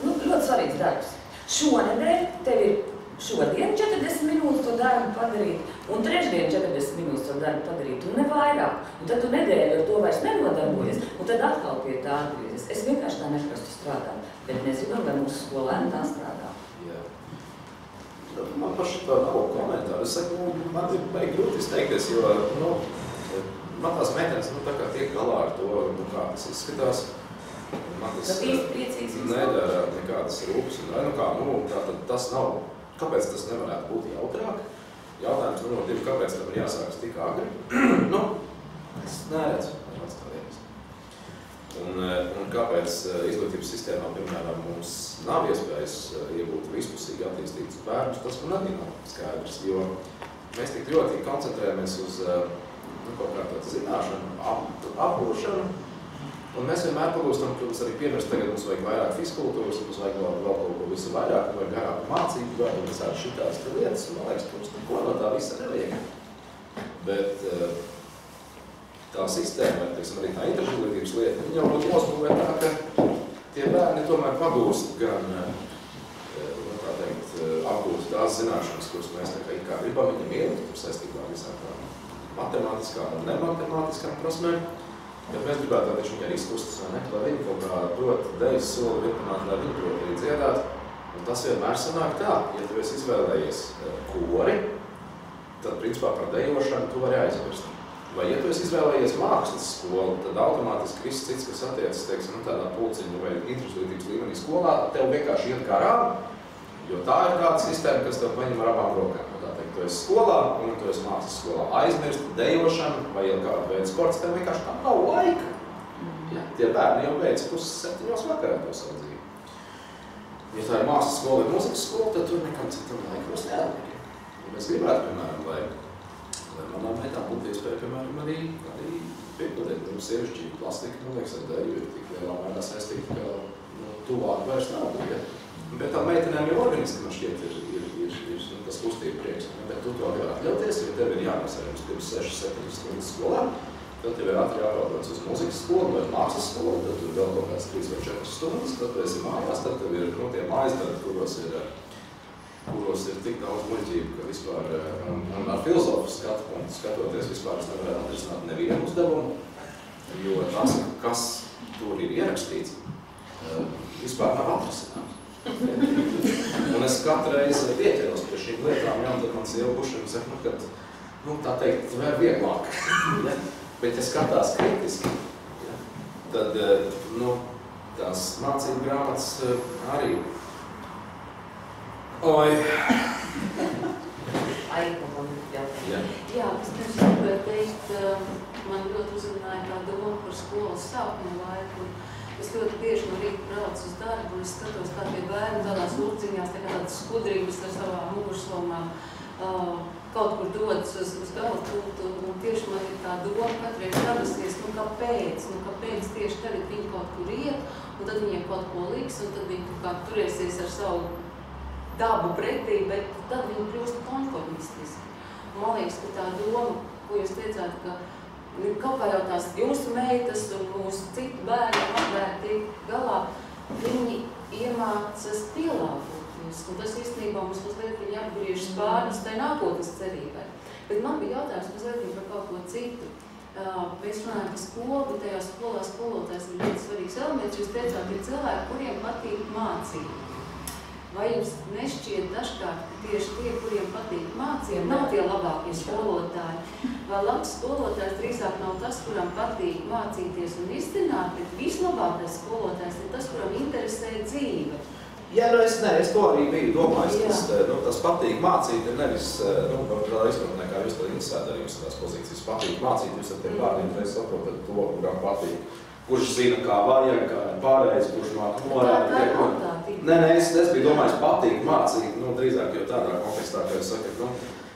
ļoti svarīgs darbs. Šonedēļ tev ir šodien 40 minūtes to darbu padarīt, un trešdien 40 minūtes to darbu padarīt, un ne vairāk. Un tad tu nedēļu ar to vairs nenodarbojies, un tad atkal pie tā atgriezies. Es vienkārši tā neprastu strādāt, bet nezinu, vai mūsu skolēni tā strādā. Man paši tā nav komentāru. Es saku, man ir baigi grūti izteikties, jo man tās meitenes tā kā tiek galā ar to, kā tas izskatās. Man tas nedara nekādas rūpes. Tātad tas nav. Kāpēc tas nevarētu būt jautrāk? Jautājums numur 2, kāpēc tam ir jāsākas tik agri? Es neredzu. Un kāpēc izglītības sistēmā, piemēram, mums nav iespējas iegūt vispusīgi attīstītus bērnus, tas man arī nav skaidrs, jo mēs tik ļoti koncentrējamies uz kaut kā tādu zināšanu, apgūšanu, un mēs vienmēr pagūstam, protams, arī piemērs tagad mums vajag vairāk fiskultūras, mums vajag vēl kaut ko visu vairāk, vajag garāku mācību, vajag visādi šitās lietas, un man liekas, ka mums neko no tā visa nevajag. Bet tā sistēma, arī tā interžģīlības lieta, viņa jau būtu jāuzbūvē tā, ka tie bērni tomēr pagūst gan, apgūst tās zināšanas, kuras mēs kā gribam viņam ielikt, kur saistībā ar visām tām matemātiskām un nematemātiskām prasmēm, bet mēs gribētu taču viņi arī izkustas, vai ne, lai viņi kaut kā dot dejas soli virpināt, lai viņi prot arī dziedāt, un tas vienmēr sanāk tā, ja tu esi izvēlējies kori, tad principā par dejošanu tu vari aizmirst. Vai, ja tu esi izvēlējies mākslas skolu, tad automātiski viss cits, kas attiecas, teiksim, tādā pulciņu vai interžģīlības līmenī skolā, tev vienkārši iet garām, jo tā ir tāda sistēma, kas tev paņem ar abām rokām. Tā teikt, tu esi skolā un tu esi mākslas skolā. Aizmirst dejošanu vai jau kādu veidu sports, tev vienkārši tā nav laika. Ja, tie bērni jau beidz 6:30 vakarā to savu dzīvi. Ja tā ir mākslas skola vai mūzikas skola, tad tur nekam citam laika mums neatliek. Mēs gribētu, piemēram, lai manām meitām būtu iespēja, piemēram, arī piepildīt. Sievišķīga plastika, man liekas, ar dēļu ir tik lielā mērā saistīta, ka tuvāk vairs nav. Ja? Bet tā meitenēm jau organiski man šķiet ir tas kustība prieks. Bet tu to nevar atļauties, jo tev ir jānosarījums pirms 6-7 stundas skolā. Tad tev ir ātri jāpārbrauc uz muzikas skolu vai mākslas skolu, tad tur vēl kaut kāds 3 vai 4 stundas, tad tu esi mājās, tad tev ir tie mājas darbi, kuros ir tik daudz muļķību, ka vispār, un ar filozofu skatu punktu skatoties, vispār es nevarētu atrisināt nevienu uzdevumu, jo tas, kas tur ir ierakstīts, vispār nav atrisināts. Un es katru reizi pieķeros pie šīm lietām, ja, un tad man sieva bušana saka, ka, tā teikt, vēl vieglāk. Bet, ja skatās kritiski, ja, tad, tās mācību grāmatas arī. Oi! Jā, es pirms gribēju teikt, man ļoti uzrunāja tā doma par skolas sākuma laiku. Es ļoti bieži no rīta braucu uz darbu, un es skatos, kā tie bērni tādās urciņās, tādas skudrības ar savām mugurslomām, kaut kur dodas uz galvpultu, un tieši man ir tā doma katreiz radusies, kāpēc tieši tagad viņi kaut kur iet, un tad viņiem kaut ko liks, un tad viņi kā turēsies ar savu dabu pretī, bet tad viņi kļūst konformistiski. Un man liekas, ka tā doma, ko jūs teicāt, ka kaut kā jau tās jūsu meitas un mūsu citu bērnu apbērni tiek galā, viņi iemācas pielāgoties. Un tas īstenībā mums mazliet viņi apgriežas pārnus tai nākotnes cerībai. Bet man bija jautājums mazliet par kaut ko citu. Mēs runājam par skolu, bet tajā skolā skolotājs ir ļoti svarīgs elements. Jūs teicāt, ir cilvēki, kuriem patīk mācīt. Vai jums nešķiet dažkārt, ka tieši tie, kuriem patīk mācīt, nav tie labākie skolotāji? Vai labs skolotājs drīzāk nav tas, kuram patīk mācīties un izcināt, bet vislabākais skolotājs ir tas, kuram interesē dzīve? Jā, es to arī biju domājis. Tas patīk mācīt ir nevis, tādā izpratnē, kā jūs tad interesēt arī jums tās pozīcijas. Patīk mācīt, jūs ar tiem vārdiem reiz saprotat to, kuram patīk. Kurš zina, kā vajag, kā pareizi, kurš māk norādi. Nē, es biju domājis patīk mācīt, drīzāk jau tādā kontekstā, kā jūs sakat,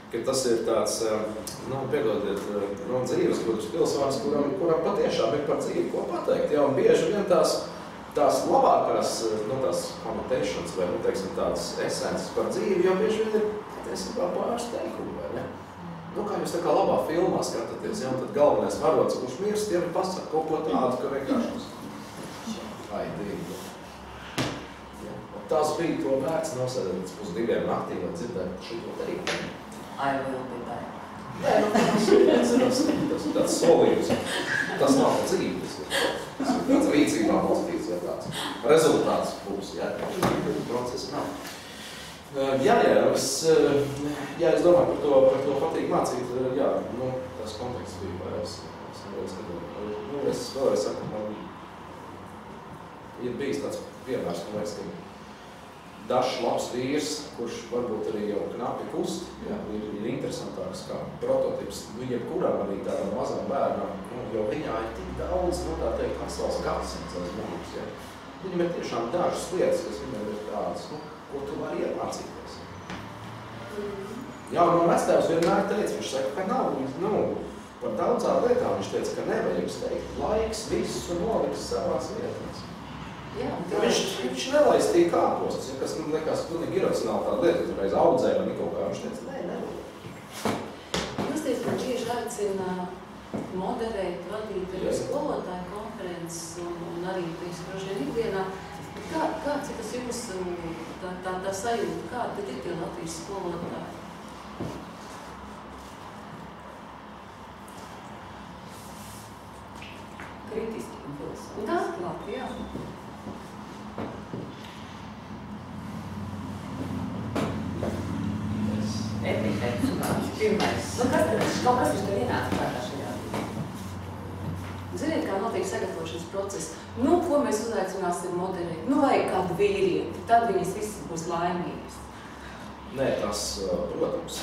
ka tas ir tāds, piedodiet, dzīves, kurš pilsonis, kuram patiešām ir par dzīvi ko pateikt. Jā, un bieži vien tās labākās, tās connotations vai, teiksim, tādas esences par dzīvi, jo bieži vien ir, teiksim, pāris teikumi, vai ne? Kā jūs tā kā labā filmā skatāties, ja, un tad galvenais varots, kurš mirst, jau ir pasaka kaut ko tādu, ka vienkārši vai dīvi. Ja. Tas bija to vērts nosēdēt līdz 1:30 naktī, lai dzirdētu šito teikt. Ai, vēl bija tā. Nē, tas ir tāds solījums. Tas nav dzīve, tas ir tāds rīcībā balstīts, ja tāds rezultāts būs, ja, procesa nav. Jā, es domāju par to patīk mācīt, tas konteksts bija vairāk, es vēlreiz saku, man ir bijis tāds piemērs, ka dažs labs vīrs, kurš varbūt arī jau knapi kust, ir interesantāks kā prototips, jebkurām arī tādām mazām bērnām, jo viņā ir tik daudz, tā teikt, vesels gadsimts aiz mums, ja. Viņam ir tiešām dažas lietas, kas viņam ir tādas, ko tu vari iemācīties. Jā, un man vectēvs vienmēr teica, viņš saka, ka nav, par daudzām lietām viņš teica, ka nevajag steigt laiks, visu noliks savās vietās. Jā, viņš nelaistīja kāpostus, kas man liekas pilnīgi iracionāli tāda lieta, kad reiz audzē man kaut kā, viņš teica, nevajag. Jūs teicat, ka bieži aicina moderēt, vadīt arī skolotāju konferences un arī, droši vien ikdienā. Kāds ir tas jūsu tā sajūta? Kādi tad ir tie Latvijas skolotāji? Kritiski un filosofski. Tā, klāt, jā. Epitets un kāds pirmais. Kaut kas ir tev ienāca prātā šajā? Ziniet, kā notiek sagatavošanas process? Ko mēs uzaicināsim moderēt? Vajag kādu vīrieti, tad viņas visi būs laimīgas. Nē, tas, protams.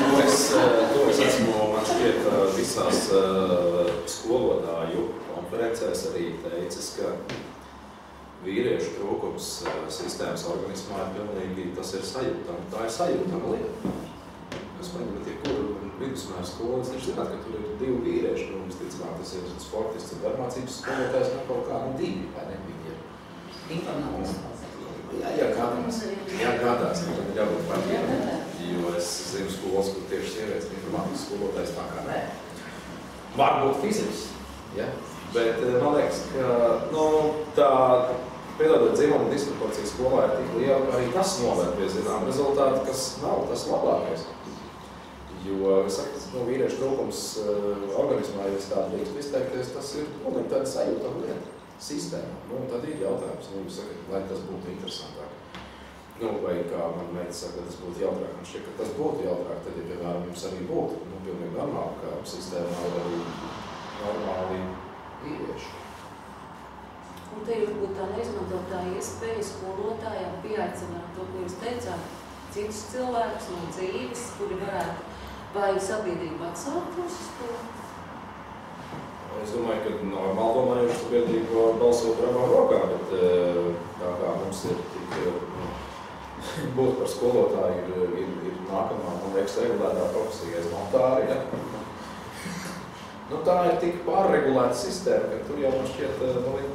To es esmu, man šķiet, visās skolotāju konferencēs arī teicis, ka vīriešu trūkums sistēmas organismā ir pilnīgi, tas ir sajūtama, tā ir sajūtama lieta. Mēs paņemam jebkuru vidusmēru skolu, viņš zināt, ka tur ir 2 vīrieši, visticamāk, tas ir sportists un darbmācības skolotājs, kaut kā 2, vai ne, viņi ir. informācijas. Jāgādās, ka tad jābūt partijām, jo es zinu skolas, kur tieši sievietes informācijas skolotājs tā kā nē. Varbūt fizikas, ja? Bet man liekas, ka tā pedagogā dzimuma disproporcija skolā ir tik liela, ka arī tas novērt pie zinām rezultāti, kas nav tas labākais. Jo, es saku, vīriešu trūkums organismā, ja es tādu drīkst izteikties, tas ir tāda sajūtama lieta, sistēma. Tad ir jautājums, saka, lai tas būtu interesantāk. Vai kā man meita saka, ka tas būtu jautrāk, man šķiet, ka tas būtu jautrāk, tad, ja, piemēram, jums arī būtu, pilnīgi normāli, ka sistēmā ir arī normāli vīrieši. Un te ir varbūt tā neizmantot tā iespēja skolotājām pieaicināt to, ko jūs teicāt, citus cilvēkus no dzīves, kuri varētu vai sabiedrība atsāktos uz to? Es domāju, ka normāli domājuši sabiedrība balso par abām rokām, bet tā kā mums ir tik būt par skolotāju ir nākamā, man liekas, regulētā profesija, notāri, ja? Tā ir tik pārregulēta sistēma, ka tur jau man šķiet,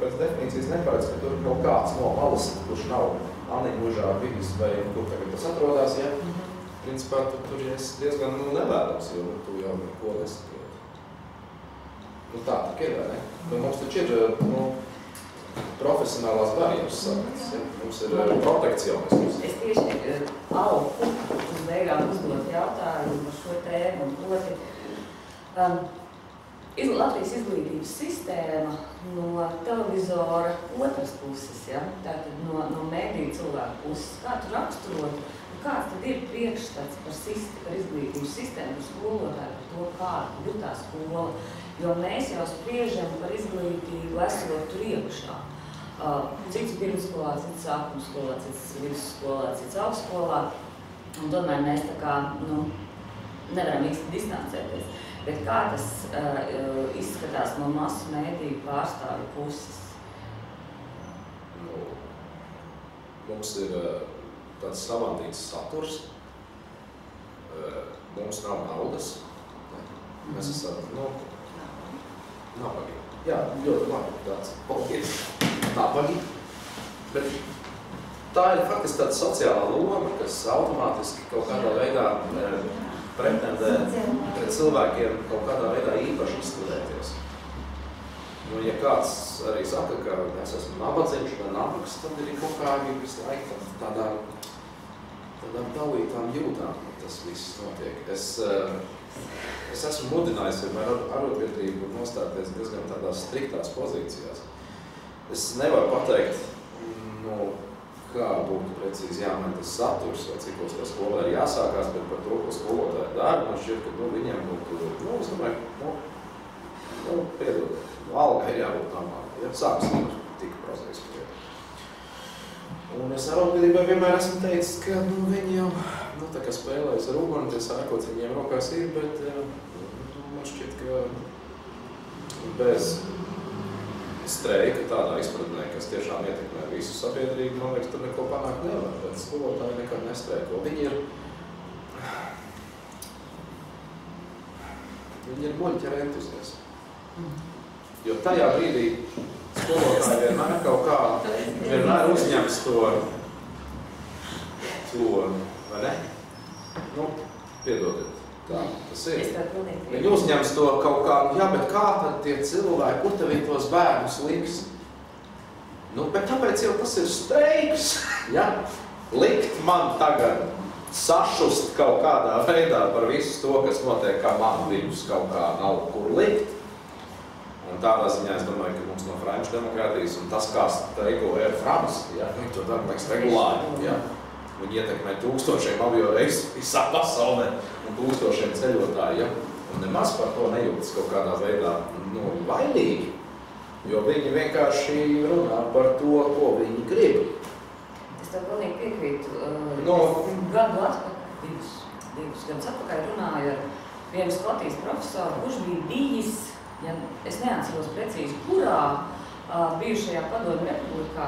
pēc definīcijas neparedz, ka tur kaut kāds no malas, kurš nav Anniņa mužā bijis, vai kur tagad tas atrodas, ja? Principā, tur es diezgan nevēdams, jo tu jau neko nesaproti. Tā ir, vai ne? Mums taču ir, profesionālās barjeras saknes, ja? Mums ir protekcionisms. Es tieši augu uz beigām uzdot jautājumu par šo tēmu, un proti, Latvijas izglītības sistēma no televizora otras puses, ja? Tātad no mēdīju cilvēku puses. Kā tu raksturot, kāds tad ir priekšstats par izglītības sistēmu, par skolotāju, par to, kāda ir tā skola? Jo mēs jau spriežam par izglītību, esot tur iekšā. Cits pirmsskolā, cits sākumskolā, cits vidusskolā, cits augstskolā. Un tomēr mēs tā kā, nevaram īsti distancēties. Bet kā tas izskatās no masu mēdīju pārstāvju puses? Mums ir tāds savantīts saturs. Mums nav naudas. Mēs esam, nabagi. Jā, ļoti labi tāds paldies. Nabagi. Bet tā ir faktiski tāda sociālā loma, kas automātiski kaut kādā veidā pretendē pret cilvēkiem kaut kādā veidā īpaši izturēties. Ja kāds arī saka, ka es esmu nabadzīgs vai nabags, tad ir kaut kādi visu laiku tādām dalītām jūtām, tas viss notiek. Es esmu mudinājis vienmēr arotbiedrību nostāties diezgan tādās striktās pozīcijās. Es nevaru pateikt, kā būtu precīzi jāmaina tas saturs, vai cikos tā skolā ir jāsākās, bet par to, ko skolotāji dara, man šķiet, ka viņiem būtu, es domāju, piedod, alga ir jābūt normāli, ja sākas tik prozaiski. Un es arotbiedrībai vienmēr esmu teicis, ka viņi jau, tā kā spēlējas ar uguni, tie sākots viņiem rokās ir, bet man šķiet, ka bez streika tādā izpratnē, kas tiešām ietekmē visu sabiedrību, man liekas, tur neko panākt nevar, bet skolotāji nekad nestreiko. Viņi ir muļķi entuziasmi. Jo tajā brīdī skolotāji vienmēr kaut kā, vienmēr uzņems to, vai ne? Piedodiet. Tā, tas ir. Viņi uzņems to kaut kā, bet kā tad tie cilvēki, kur tev ir tos bērnus liks? Bet tāpēc jau tas ir streiks, ja? Likt man tagad sašust kaut kādā veidā par visu to, kas notiek, kā man viņus kaut kā nav kur likt. Un tādā ziņā es domāju, ka mums no franču demokrātijas un tas, kā streiko Air France, ja? Viņi to darbojas regulāri, ja? Viņi ietekmē tūkstošiem avioreisu visā pasaulē un tūkstošiem ceļotāju, ja? Un nemaz par to nejūtas kaut kādā veidā vainīgi, jo viņi vienkārši runā par to, ko viņi grib. Es tev pilnīgi piekrītu. Gadu atpakaļ, divus gadus atpakaļ runāju ar vienu Skotijas profesoru, kurš bija bijis, ja es neatceros precīzi, kurā bijušajā Padomju Republikā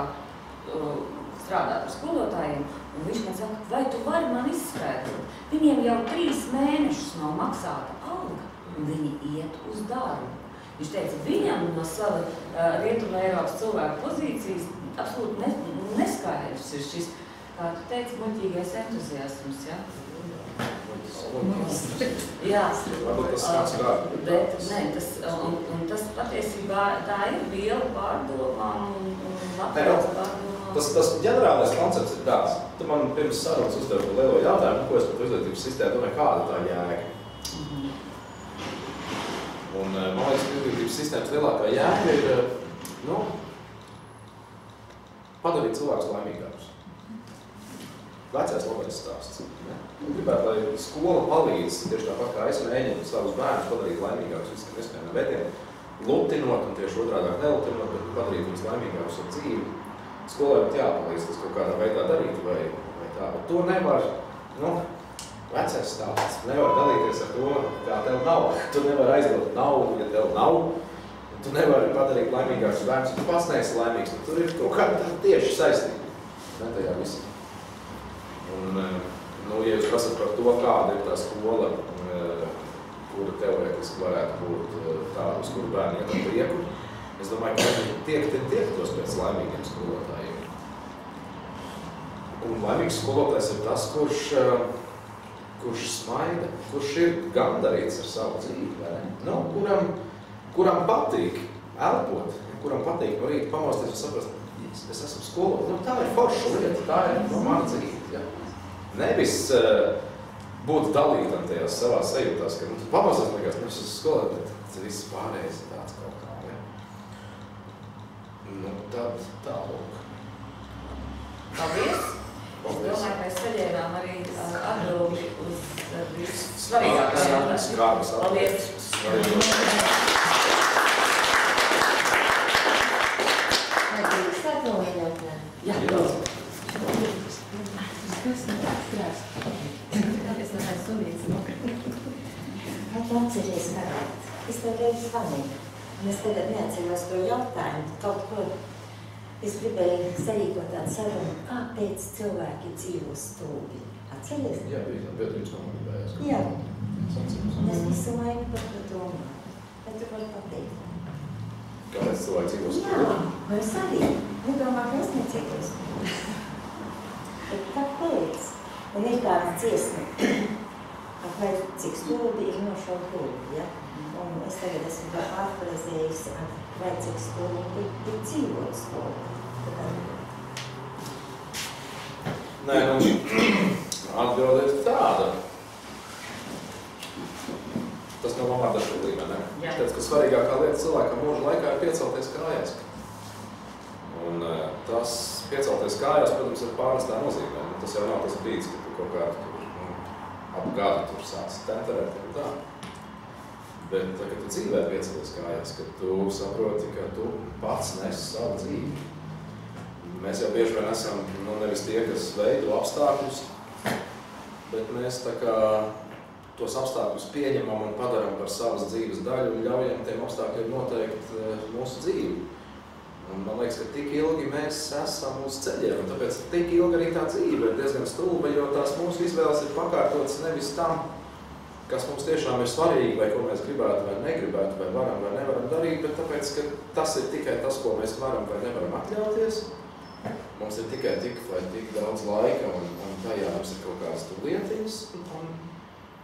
strādāt ar skolotājiem, un viņš man saka, vai tu vari man izskaidrot? Viņiem jau 3 mēnešus nav maksāta alga, un viņi iet uz darbu. Viņš teica, viņam no sava Rietuma Eiropas cilvēku pozīcijas absolūti neskaidrs ir šis, kā tu teici, muļķīgais entuziasms, ja? Jā. Varbūt tas kāds kā. Bet, ne, tas patiesībā tā ir viela pārdomām un labprāt pārdomām. Tas ģenerālais koncepts ir tāds. Tu man pirms sarunas uzdevi to lielo jautājumu, ko es par izglītības sistēmu domāju, kāda tā jēga. Un man liekas, ka izglītības sistēmas lielākā jēga ir, padarīt cilvēkus laimīgākus. Vecais labais stāsts. Gribētu, lai skola palīdz, tieši tāpat kā es mēģinu savus bērnus padarīt laimīgākus visiem iespējamiem veidiem, lutinot un tieši otrādāk nelutinot, bet padarīt viņus laimīgākus ar dzīvi. Skolai būtu jāpalīdz tas kaut kādā veidā darīt vai tā, bet to nevar, vecais stāsts, nevar dalīties ar to, kā tev nav. Tu nevar aizdot naudu, ja tev nav, un tu nevari padarīt laimīgākus bērnus, tu pats neesi laimīgs, un tur ir kaut kāda tieši saistība, ne tajā visam. Un, ja jūs prasat par to, kāda ir tā skola, kura teorētiski varētu būt tāda, uz kuru bērni iet ar prieku, es domāju, ka viņi tiektos pēc laimīgiem skolotājiem. Un laimīgs skolotājs ir tas, kurš smaida, kurš ir gandarīts ar savu dzīvi, kuram patīk elpot, kuram patīk no rīta pamosties un saprast, es esmu skolotājs. Tā ir forša lieta, tā ir mana dzīve. Ja. Nevis būt dalītam tajās savās sajūtās, ka tu pamosties likās, es esmu skolotājs, bet tas viss pārējais ir tāds kaut kā. Ja. Tad tālāk. Paldies! Es domāju, ka mēs saģērām arī atbildi uz svarīgākā jautājumu. Paldies! Jā, lūdzu. Atceries varētu. Es tev reiz zvanīju, un es tagad neatceros to jautājumu. Kaut ko es gribēju sarīkot tādu sarunu, kāpēc cilvēki dzīvo stulbi. Atceries? Jā, bija Beatrīts man gribējās. Jā. Es visu laiku par to domāju. Bet tu vari pateikt. Kāpēc cilvēki dzīvo stulbi? Jā, es arī. Nedomā, ka es necītos. Bet kāpēc? Un ir kāda dziesma, vai cik stulbi ir nošaut gulbi, ja? Un es tagad esmu pārfrazējusi, vai cik stulbi ir dzīvot stulbi. Nē, atbilde ir tāda. Tas nav mamā dažu līmē, ne? Es teicu, ka svarīgākā lieta cilvēkam mūža laikā ir piecelties kājās. Un tas piecelties kājās, protams, ir pārnestā nozīmē. Tas jau nav tas brīdis, ka tu kaut kādu ap gadu tur sāc tenterēt un tā. Bet, kad tu dzīvē piecelies kājās, kad tu saproti, ka tu pats nesi savu dzīvi. Mēs jau bieži vien esam nevis tie, kas veido apstākļus, bet mēs tā kā tos apstākļus pieņemam un padaram par savas dzīves daļu un ļaujam tiem apstākļiem noteikt mūsu dzīvi. Un man liekas, ka tik ilgi mēs esam uz ceļiem, un tāpēc tik ilgi arī tā dzīve ir diezgan stulba, jo tās mūsu izvēles ir pakārtotas nevis tam, kas mums tiešām ir svarīgi, vai ko mēs gribētu vai negribētu, vai varam vai nevaram darīt, bet tāpēc, ka tas ir tikai tas, ko mēs varam vai nevaram atļauties. Mums ir tikai tik vai tik daudz laika, un tajā mums ir kaut kādas lietiņas,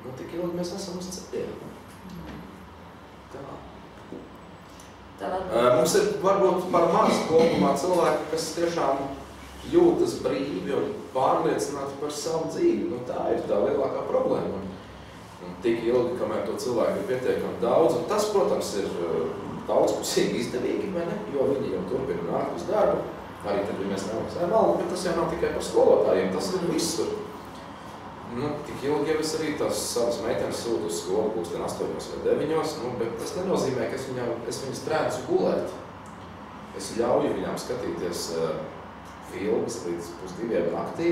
un tik ilgi mēs esam uz ceļiem. Tā. Mums ir varbūt par maz kopumā cilvēki, kas tiešām jūtas brīvi un pārliecināti par savu dzīvi. Tā ir tā lielākā problēma. Un tik ilgi, kamēr to cilvēku ir pietiekami daudz, un tas, protams, ir daudzpusīgi izdevīgi, vai ne? Jo viņi jau turpina nākt uz darbu. Arī tad, ja mēs nemaksājam algu, bet tas jau nav tikai par skolotājiem, tas ir visur. Tik ilgi jau es arī tās savas meitenes sūtu uz skolu pulksten 8 vai 9, bet tas nenozīmē, ka es viņas trēcu gulēt. Es ļauju viņām skatīties filmas līdz 1:30 naktī,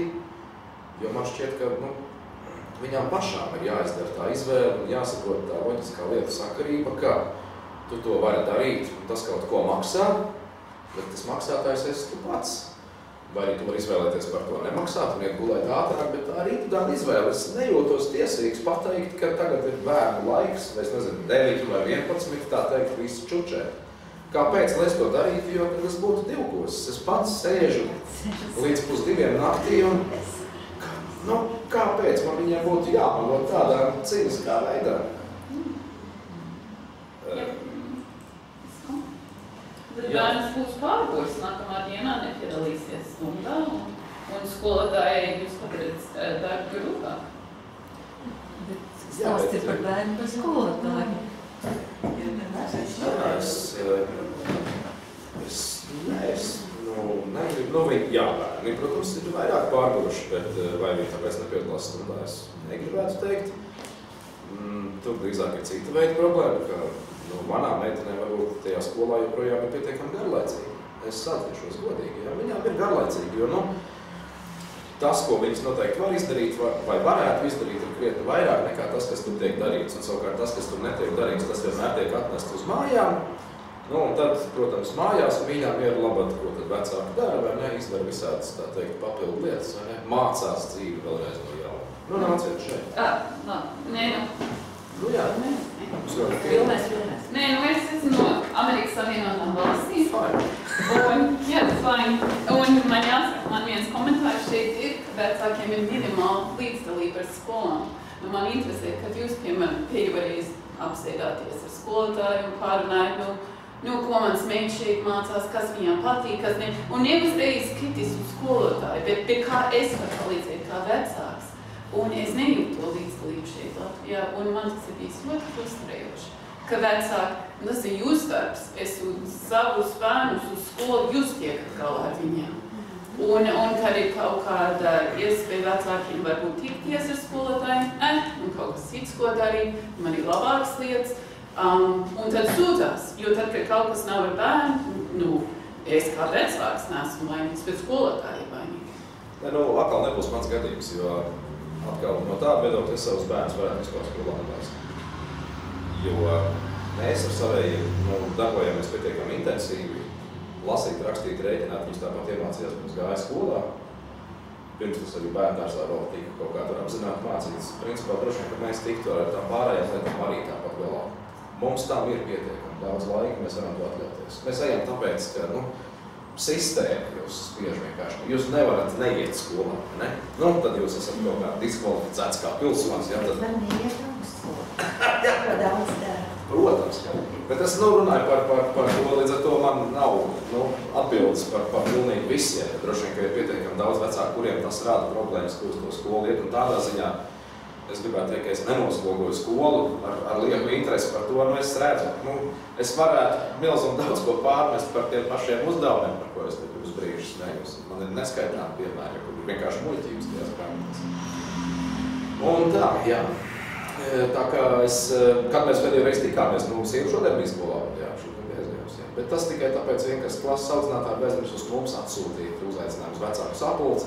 jo man šķiet, ka viņām pašām ir jāizdara tā izvēle un jāsaprot tā loģiskā lietu sakarība, ka tu to vari darīt un tas kaut ko maksā, bet tas maksātājs esi tu pats. Vai arī tu vari izvēlēties par to nemaksāt un iet gulēt ātrāk, bet tā arī tāda izvēle. Es nejūtos tiesīgs pateikt, ka tagad ir bērnu laiks, vai es nezinu, 9 vai 11, tā teikt, visu čučēt. Kāpēc lai es to darītu, jo tad es būtu divkos. Es pats sēžu līdz 1:30 naktī un kāpēc man viņiem būtu jāmano tādā cīniskā veidā? Bet bērns būs pārgojis nākamā dienā, nepiedalīsies stundā un skolotājai jūs padarīt darbu grūtāk. Stāsts ir par bērnu par skolotāju. Bērni, protams, ir vairāk pārguruši, bet vai viņi tāpēc nepiedalās stundā, es negribētu teikt. Tur drīzāk ir cita veida problēma, ka manā meitenē varbūt tajā skolā joprojām ir pietiekami garlaicīgi. Es atzīšos godīgi, ja viņām ir garlaicīgi, jo tas, ko viņas noteikti var izdarīt, vai varētu izdarīt, ir krietni vairāk nekā tas, kas tur tiek darīts. Un savukārt tas, kas tur netiek darīts, tas vienmēr tiek atnest uz mājām. Un tad, protams, mājās mīļām ir labāk, ko tad vecāki dara, vai ne, izdara visādas, tā teikt, papildu lietas, vai ne, mācās dzīvi vēlreiz no jauna. Nāciet šeit. Jā. Nē, es esmu no Amerikas Savienotām valstīm. Un man jāsaka, man viens komentārs šeit ir, ka vecākiem ir minimāla līdzdalība ar skolām. Man interesē, kad jūs, piemēram, pēdējoreiz apsēdāties ar skolotāju un pārunājat, ko mans meita šeit mācās, kas viņām patīk, kas ne. Un neuzreiz kritisku skolotāju, bet kā es varu palīdzēt kā vecāks. Un es nejūtu to līdzdalību šeit Latvijā, un man tas ir bijis ļoti frustrējoši. Ka vecāki, tas ir jūs darbs, es savus bērnus uz skolu, jūs tiekat galā ar viņiem. Un kad ir kaut kāda iespēja vecākiem varbūt tikties ar skolotājiem, un kaut kas cits, ko darīt, man ir labākas lietas, un tad sūdzās, jo tad, kad kaut kas nav ar bērnu, es kā vecāks neesmu vainīgs, bet skolotāji ir vainīgi. Atkal nebūs mans gadījums, jo atkal no tāda viedokļa es savus bērnus varētu vispār skolā atbalst. Jo mēs ar savējiem darbojamies pietiekami intensīvi, lasīt, rakstīt, rēķināt, viņus tāpat iemācījās, pirms gāja skolā. Pirms tas arī bērndārsā vēl tika kaut kā tur apzināti mācīts. Principā, droši vien, ka mēs tiktu ar tām pārējām lietām arī tāpat galā. Mums tam ir pietiekami daudz laika, mēs varam to atļauties. Mēs ejam tāpēc, ka, sistēma jūs spiež vienkārši. Jūs nevarat neiet skolā, ne? Tad jūs esat kaut kā diskvalificēts kā pilsonis, ja? Man neiet skolā. Ko daudz dara. Protams, ka. Bet es runāju par to, līdz ar to man nav atbildes par pilnīgi visiem. Droši vien, ka ir pietiekami daudz vecāku, kuriem tas rada problēmas, kur uz to skolu iet, un tādā ziņā es gribētu teikt, ka es nenoslogoju skolu ar lieku interesi par to, es redzu. Es varētu milzīgi daudz ko pārmest par tiem pašiem uzdevumiem, par ko es uz brīžu smējos. Man ir neskaitām piemēri, kur ir vienkārši muļķības tajās grāmatās. Un tā, jā. Tā kā kad mēs pēdējo reizi tikāmies, sievu šodien bija skolā, jā, šodien bija aizgājums, jā. Bet tas tikai tāpēc vienkārši klases audzinātāji bezdarības uz mums atsūtīt uzaicinājumus vecāku sapulci.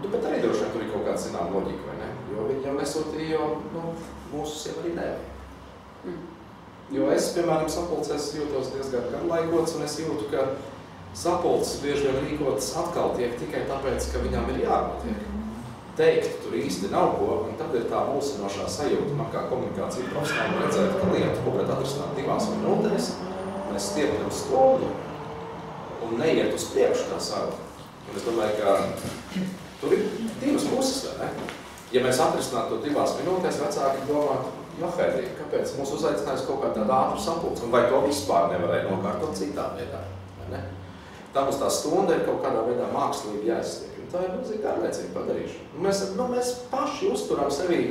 Bet arī droši vien tur ir kaut kāda zinām loģika, vai ne? Jo viņi jau nesūtīja, jo mūsu sieva arī nevajag. Jo es, piemēram, sapulcēs jūtos diezgan garlaikots, un es jūtu, ka sapulces bieži vien rīkotas atkal tikai tāpēc, ka viņām ir jānotiek. Teikt tur īsti nav ko, un tad ir tā mulsinošā sajūta, man kā komunikācija profesionāli redzēt, ka lietu, ko varētu atrisināt 2 minūtēs, mēs stiepjam stūri un neiet uz priekšu tā savu. Un es domāju, ka tur ir 2 puses, vai ne? Ja mēs atrisinātu to 2 minūtēs, vecāki domātu, Heidrija, kāpēc mūs uzaicinājis kaut kāda tāda ātra sapulce, un vai to vispār nevarēja nokārtot citā veidā, vai ne? Tā mums tā stunda ir kaut kādā veidā mākslīgi jāizstiek, un tā ir milzīgi garlaicīga padarīšana. Mēs paši uzturam sevī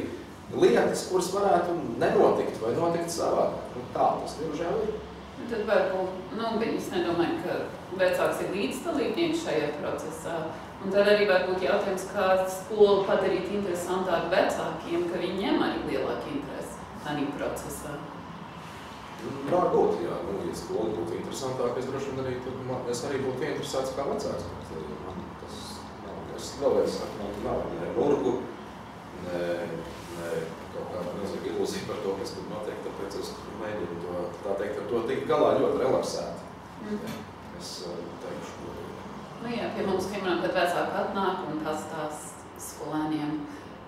lietas, kuras varētu nenotikt vai notikt savādāk. Tā tas diemžēl ir. Tad varbūt, es nedomāju, ka vecāks ir līdzdalībnieks šajā procesā. Un tad arī varbūt jautājums, kā skolu padarīt interesantāk vecākiem, ka viņiem arī lielāka interese tādā procesā. Varbūt, jā. Ja skola būtu interesantāk, es droši vien arī būtu interesēts kā vecāks. Man tas nav, es vēlreiz saku, man nav ne murgu, ne kaut kāda milzīga ilūzija par to, kas tur notiek, tāpēc es mēģinu to, tā teikt, ar to tikt galā ļoti relaksēti. Es teikšu, Jā, pie mums, piemēram, kad vecāki atnāk un pastāst skolēniem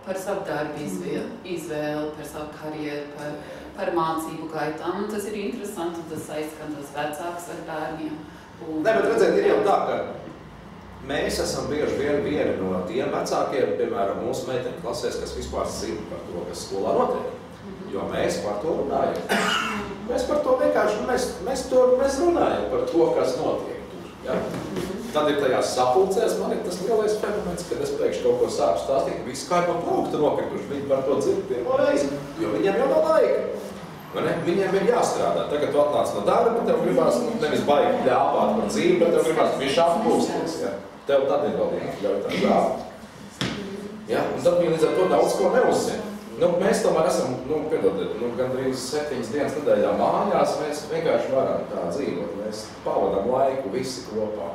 par savu darbu izvēli, par savu karjeru, par mācību gaitām, un tas ir interesanti, un tas aizskan tos vecākus ar bērniem. Nē, bet redziet, ir jau tā, ka mēs esam bieži vien vieni no tiem vecākiem, piemēram, mūsu meiteņu klasēs, kas vispār zina par to, kas skolā notiek. Jo mēs par to runājam. Mēs par to vienkārši, mēs runājam par to, kas notiek tur. Ja? Tad ir tajās sapulcēs, man ir tas lielais fenomens, kad es pēkšņi kaut ko sāku stāstīt, visi kā ir pa plauktu nokrituši, viņi par to dzird pirmo reizi, jo viņiem jau nav laika. Viņiem ir jāstrādā. Tagad tu atnāc no darba, tev gribās nevis baigi ļāpāt par dzīvi, bet tev gribās bišķi apkūsties. Ja? Tev tad ir vēl jāļauj tā žāpt. Ja? Un tad viņi līdz ar to daudz ko neuzzina. Mēs tomēr esam, gandrīz 7 dienas nedēļā mājās, mēs vienkārši varam tā dzīvot. Mēs pavadām laiku visi kopā.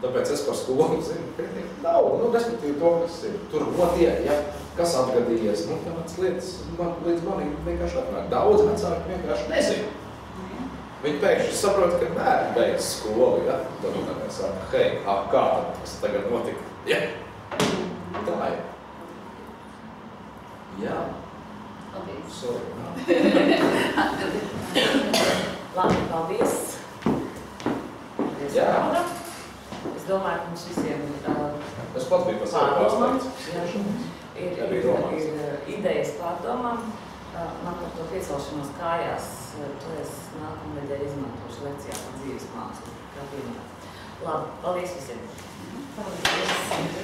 Tāpēc es par skolu zinu pietiek daudz, respektīvi to, kas ir tur notiek, ja, kas atgadījies. Tādas lietas līdz manim vienkārši atnāk. Daudz vecāki vienkārši nezinu. Viņi pēkšņi saprot, ka bērni beidz skolu, ja. Tad mēs saka, hei, kā tas tagad notika? Ja. Tā ir. Jā. Paldies. Sorry. Labi, paldies. Jā. Es domāju, ka mums visiem Es pats biju par sevi pārsteigts. ir idejas pārdomām. Man par to piecelšanos kājās, to es nākamnedēļ izmantošu lekcijā par dzīves mākslu. Kā piemēram. Labi, paldies visiem. Paldies.